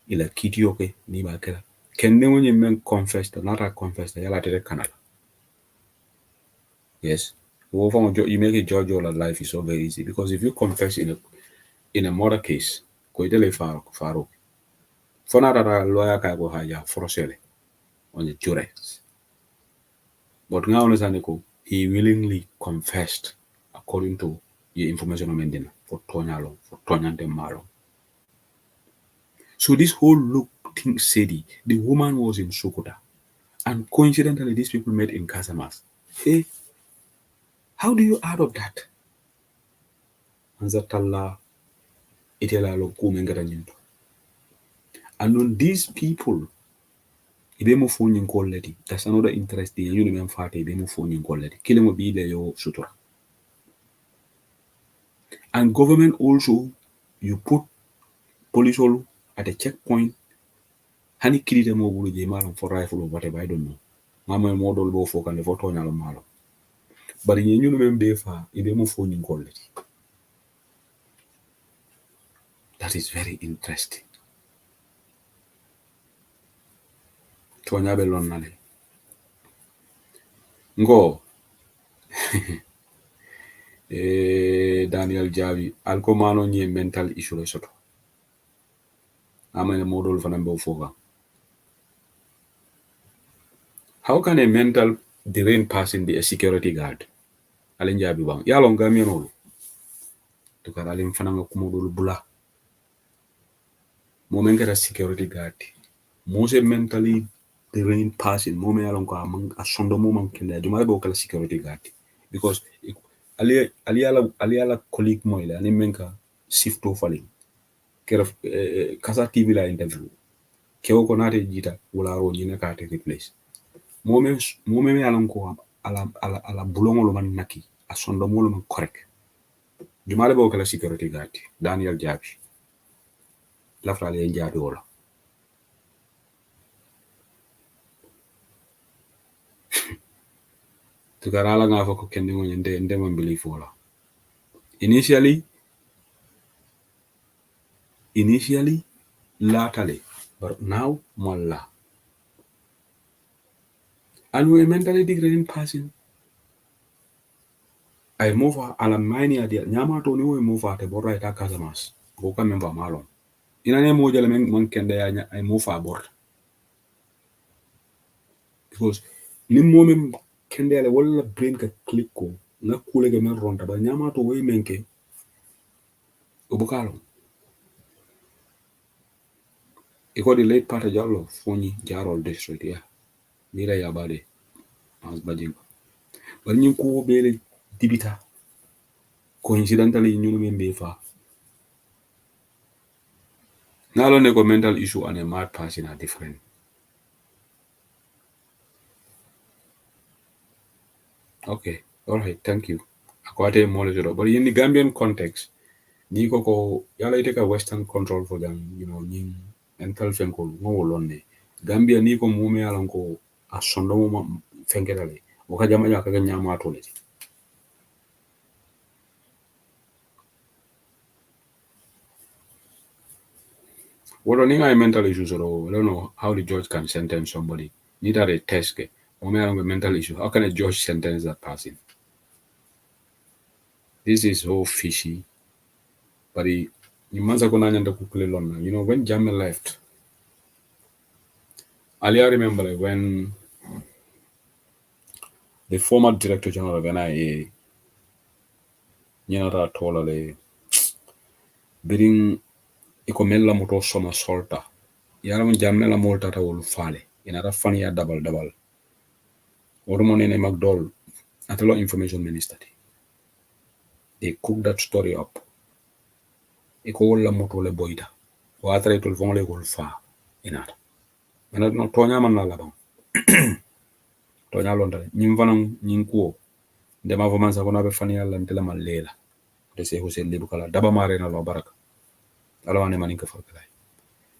ila kitiyo ke ni ba kala kende mo nyin men confess nata confess yala tete kanala yes you make a judge your life is so very easy because if you confess in a murder case ko itele faro fona data lawyer ka go haya forcele on the jurors but nga understand ko he willingly confessed according to the information on Mendina for Tonyante Malo. So this whole look thing said the woman was in Sokota and coincidentally these people met in Casamas. Hey, how do you add up that? Anzatalla itela lo kumengara nyinto. And on these people, ibemo phone in quality. That's another interesting. You remember fate ibemo phone in quality. Kilemo be le yo sutura. And government also, you put police all at a checkpoint. Hani kirite mo bulu je malum for rifle or whatever, I don't know. Mama model bo for kan for tonya lo malo. But in you remember fa ibemo phone in quality. That is very interesting. Tonya belon nale. Ngo Daniel Javi alkomano nye mental issue soto. Amene model fanambo foga. How can a mental deranged person be a security guard? Alen Javi bang. Ya long gami no. Tukar alim fananga kumodul bula. Moment kata security guard. Most mentally deranged person moment along ko amang asondo mo man kenda. Jumare bo kala security guard because aliala colleague mo ile ani menka sifto falling. Kera kasa TV la interview. Kewo ko nate jita wala ro nyine ka take place. Moment along ko ala bulongo lo man naki asondo mo lo man correct. Jumare bo kala security guard Daniel Jabi. Lafta le Jabi wala. Tukarala nga fa ko kende mo nde man believe wala. Initially latale but now malla. And we mentally degrading person. I move ala mine idea. Nyama to ni we move ate borra ita Casamas. Go ka member malon. Inane mo jale man kende ya I move abort. Because ni mo mem kende ale wala brain ka click ko na kule ke men ronda ba nyama to we menke obukalo. Iko di late part jallo foni jarol district ya. Mira ya bade. As bajing. But ñu ko bele dibita coincidentally ñu membe fa. Now, a mental issue and a mad person are different. Okay, all right, thank you. Akwate knowledge, but in the Gambian context, ni koko yala take a Western control for them, ni mental fenko no lonne. Gambia ni ko mume alanko asondo mo fenkerale. Wakajama ya kaga nyama atole. What are mental issues or I don't know how the judge can sentence somebody. Neither a test ke. Or a mental issue. How can a judge sentence that person? This is so fishy. But you must have gone to kukule lona. When Jammeh left, I remember when the former Director General of NIA, told her, bidding ikomella moto soma solta. Yaram Jammeh la molta ta wolu fale. Inara funny ya double. Orumone ne McDowell, atelo information minister. They cooked that story up. Iko wala moto le boida. Watra itol fong le wol fa. Inara. Mana no tonya man la labang. Tonya londa. Nyimvanang nyinkuo. Dema voman sa kona be fani yalla ntela man lela. De se Hussein libu kala daba mare na lo baraka. Alawane maninka farkalay.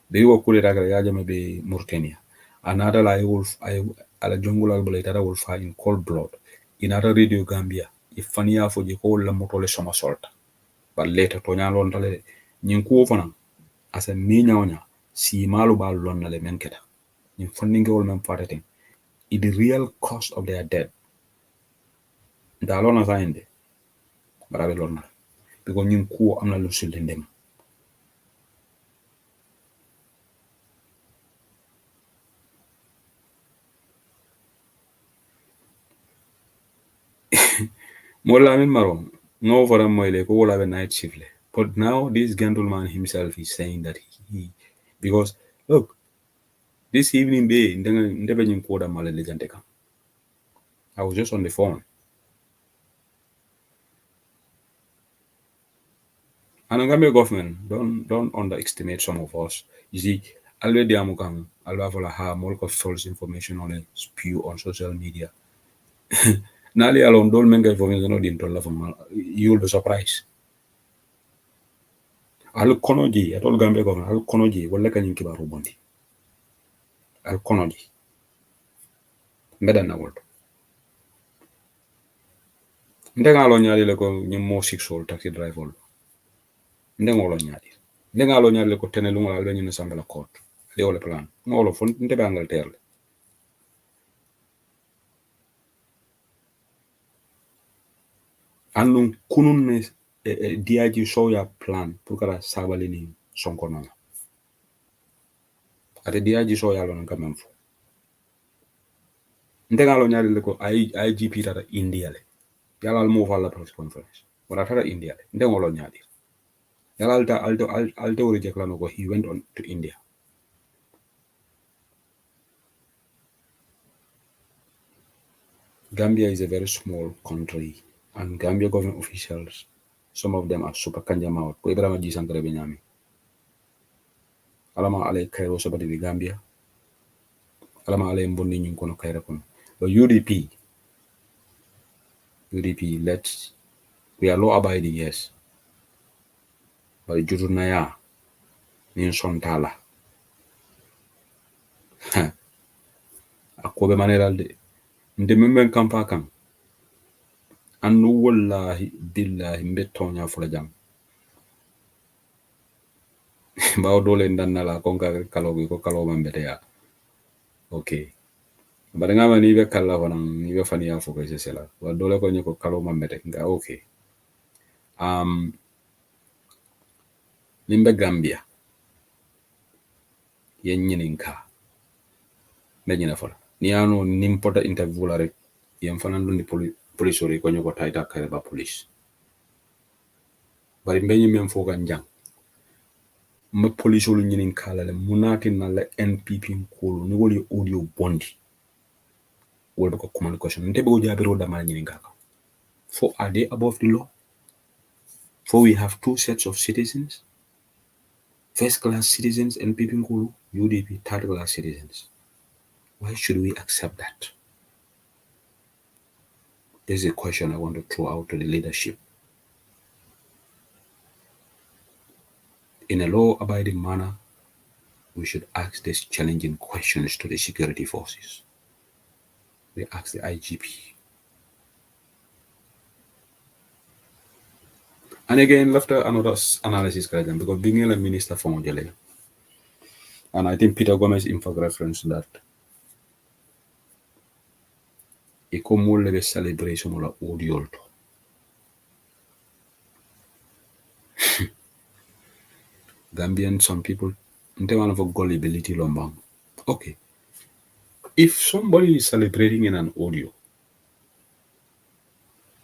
Be wo kule raga ya jame be Mauritania. Another la wolf ala jongulal bala itara wol fa in cold blood inata radio Gambia ifania fo je ko la motole soma solta ba leta to nyalon tale nyin ko fana asa mi nyawnya si malu ba lon na le men keta nyin fondinge wol men fatete the real cost of their death da lona zainde barabe lonna because nyin ko amna lu sul ndem mola min marom no for moyle ko wala be night shift le. But now this gentleman himself is saying that he because look this evening be ndebe nyin ko da male legende kan I was just on the phone. And Gambia government don't underestimate some of us. You see, already amukang alwa ha mulk of false information on a spew on social media. Nali alone don't make information no din tolla from you'll be surprised. Al konoji at all Gambia government al konoji wala kanyin kibaru bondi. Al konoji. Mbeda na world. Ndenga alo nyali le ko nyim mo 6 taxi driver. Ndenga alo nyali. Ndenga alo nyali le ko tenelu ngala albe nyina sambala court. Le ole plan. Ngolo fon ndebe Angleterre. Anun kunun ne diaji soya plan pour kala sabali ni sonko non ate diaji soya lon quand même fo ndegalo nyaari le ko IGP tata India le yalal mo fa la press conference wala tata India le ndegolo nyaari yalal ta alto reject la no ko he went on to India. Gambia is a very small country and Gambia government officials some of them are super kanjama ko Ibrahima G Sankare be nyami alama ale kayro sabati di Gambia alama ale mbonni nyun kono kayra kono the UDP we are law abiding yes but juruna ya min sontala akobe maneral de nde memben kampa kan annu wallahi billahi mbettonya fula jam bawo dole ndannala konka kalogo ko kalogo mbete ya okay bada ngama ni be kala wonan ni be fani ya foko je sela wa dole ko nyiko kalo mbete nga okay nimbe Gambia yen nyininka be nyina fola ni ano nimpota interview la rek yen fanan lundi police ori ko nyoko taita kare ba police bari mbe nyimem foka njang ma police olu nyininka la munati na la NPP nkulu ni woli audio bondi wol ko communication nte be jabiro da mal nyininka for are they above the law for we have two sets of citizens first class citizens NPP nkulu UDP third class citizens. Why should we accept that? This is a question I want to throw out to the leadership. In a law-abiding manner, we should ask these challenging questions to the security forces. We ask the IGP. And again, after another analysis, because being a minister from Ojale, and I think Peter Gomez referenced that. Iko mole be celebration la audio. Gambian, some people, they want of gullibility lombang. Okay. If somebody is celebrating in an audio,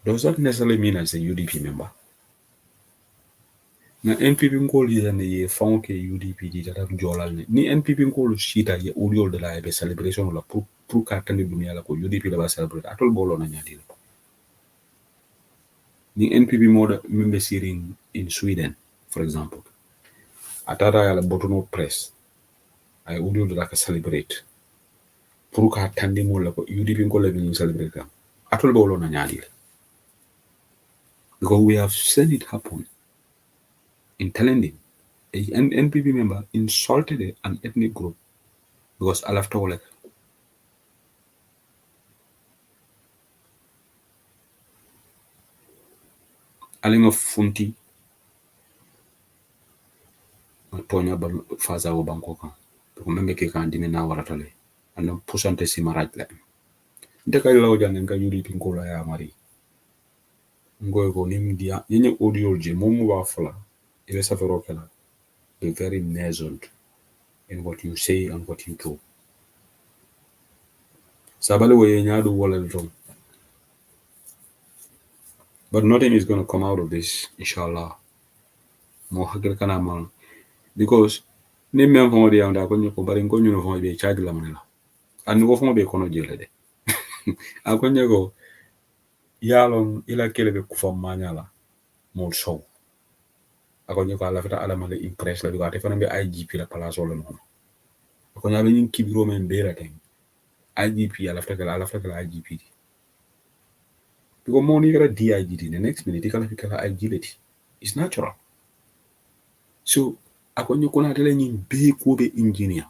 does that necessarily mean as a UDP member? Na NPP ngol yi ne ye fon ke UDP di tata jolal ni NPP ngol shita ye audio de la be celebration la pour ka tan dunia la ko UDP la ba celebrate atol bolo na nyadi ni NPP mode member sitting in Sweden for example atara ya la botono press ay audio de la ka celebrate pour ka tan di mo la ko UDP ngol la bi celebrate ka atol bolo na nyadi because we have seen it happen in Talending. An NPP member insulted an ethnic group because Alafta Olek. alinga funti tonya ba faza wo banko kan ko membe ke kan dimi na waratale ando pusante si maraj la nte kay law jangen ka yuri pin ko la ya mari ngoy ko nim dia yenye audio je mom wa fala ile safaro kala be very measured in what you say and what you do sabale wo ye nyaadu wala tom but nothing is going to come out of this inshallah mo hakil kana man because ni men fo di anda ko ñu ko bari ko ñu no fo be charge la manela and wo fo be kono jele de akon nyego yalon ila kele be kufa manyala mo show akon nyego ala fata ala male impress la bigate fana be IGP la palaso la no akon nyabe ñin kibiro men be la ten IGP ala fata la IGP because mo ni gara DIG the next minute kala fikala IG leti it's natural so akon nyego na tele ñin be ko be engineer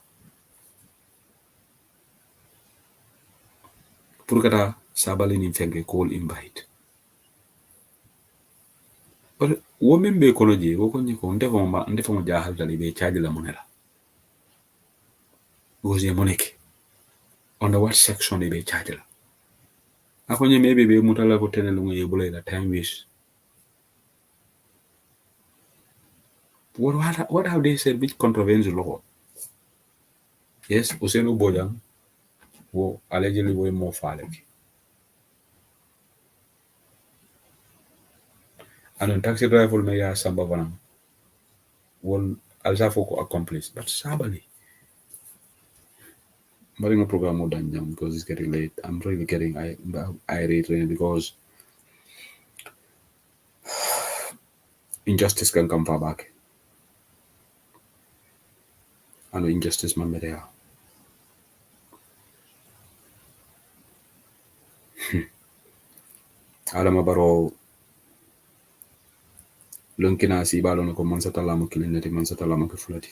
pour kata sabali ni fenge call invite but wo men be kono je wo ko nyiko ndefo mo jahal dali be charge la monela because ye moneke under what section they be charge la akonye maybe be mutala ko tenel ngo yebula la time waste what have they said which contravenes law yes Usenu Bojang wo allegedly wo mo fale and taxi driver me ya samba vanam wol alsa foko accomplice but sabali Maringo program more than jam because it's getting late. I'm really getting irate because injustice can come far back. And injustice man there. Adama Barrow lunkina si balo no ko mansata lamo kilinati mansata lamo ke fulati.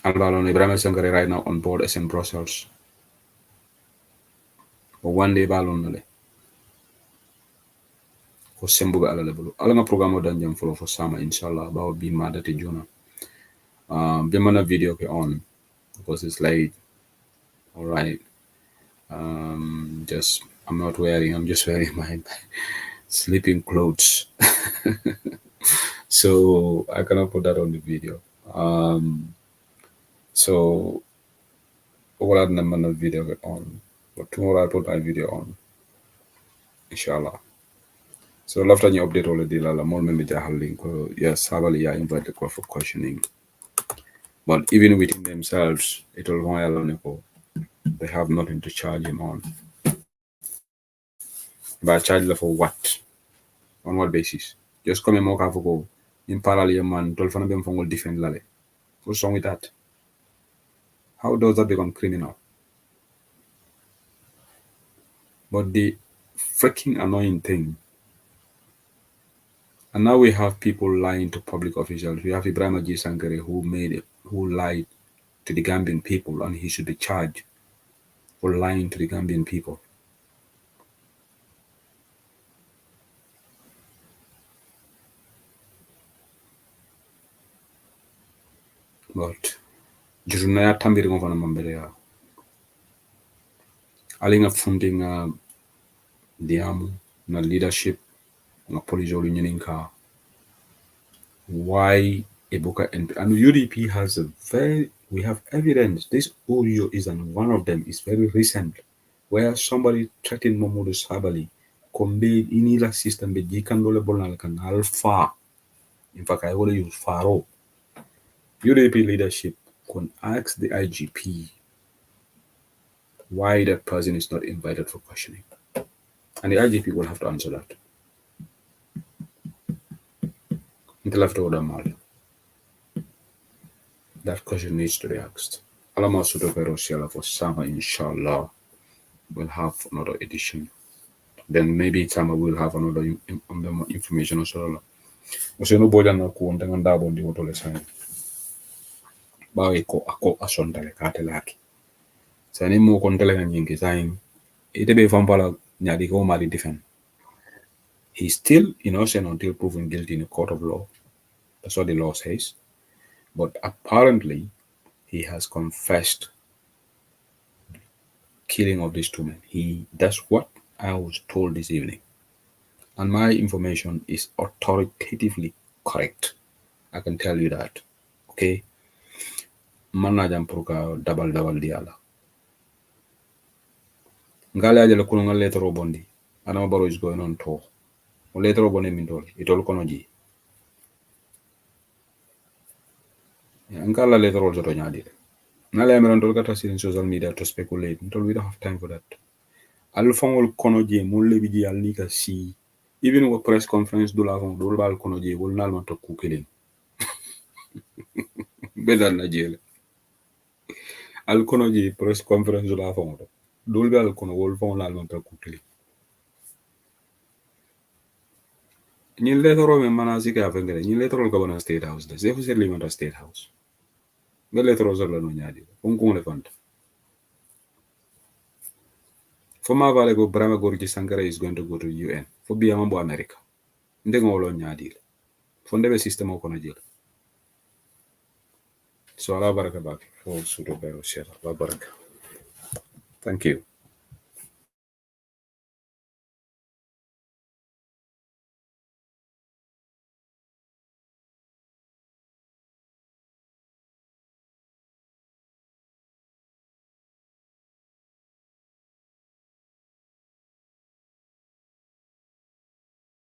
Albalo Ibrahim Sangare right now on board as in Brussels. But one day balon nale. Ko sembuga ala lebulu. Ala nga programo dan jam follow for sama inshallah about be mad at Juna. Bimana video ke on because it's late. All right. I'm just wearing my sleeping clothes. So I cannot put that on the video. So what I'll the video on. But tomorrow I'll put my video on. Inshallah. So after you update already, Lala more maybe link. Yes, Havali I invited for questioning. But even within themselves, it will they have nothing to charge him on. But charge him for what? On what basis? Just come and mock for go. In parallel, man, Dolphin them from defend Lale. What's wrong with that? How does that become criminal? But the freaking annoying thing, and now we have people lying to public officials. We have Ibrahim Ajay Sankare who lied to the Gambian people, and he should be charged for lying to the Gambian people. But Jurunaya Tambiri Govana Mamberea. Alinga funding diamu na leadership na police union ka. Why Ebuka and UDP has we have evidence. This audio is and one of them is very recent, where somebody threatened Mamadou Sabali kombe inila system be jikandole bolal kan alpha. In fact, I will use Faro. UDP leadership can ask the IGP why that person is not invited for questioning. And the IGP will have to answer that. That question needs to be asked. Alama Sudovero Siala for summer, inshallah, we'll have another edition. Then maybe Tama will have another information also. Also, no boy na ko ntenga ndabo ndi wotole sana. Bawe ko ako asonda le katelaki. Sani mo kontele nyingi zain ite be fampala nyadi ko mali defend. He's still innocent until proven guilty in a court of law. That's what the law says. But apparently, he has confessed killing of these two men. That's what I was told this evening. And my information is authoritatively correct. I can tell you that. Okay? Manajam puruka double diala. Ngale ajala kuno ngal letter bondi. Adama Barrow is going on tour. Letter bondi mindoli. Itol kono ji. Ngala letter also to nyadi. Nale amiran tol kata in social media to speculate. Ntol we don't have time for that. Alfongol kono je mulle biji alnika si. Even with press conference do la fon do bal kono je wol nal man to kukelin. Bedal na jele. Al kono je press conference do la fon do bal kono wol fon nal man to kukelin. Ñin letoro men manasi ka fengere ñin letoro ko bana state house da sefu ser limata state house be letoro so la no ñaadi on ko le fanta fo ma vale go Brahma Gorgui Sankara is going to go to UN fo biya mambo America ndego wolo ñaadi fo ndebe system ko na jël so ala baraka bak fo sudo be share la baraka thank you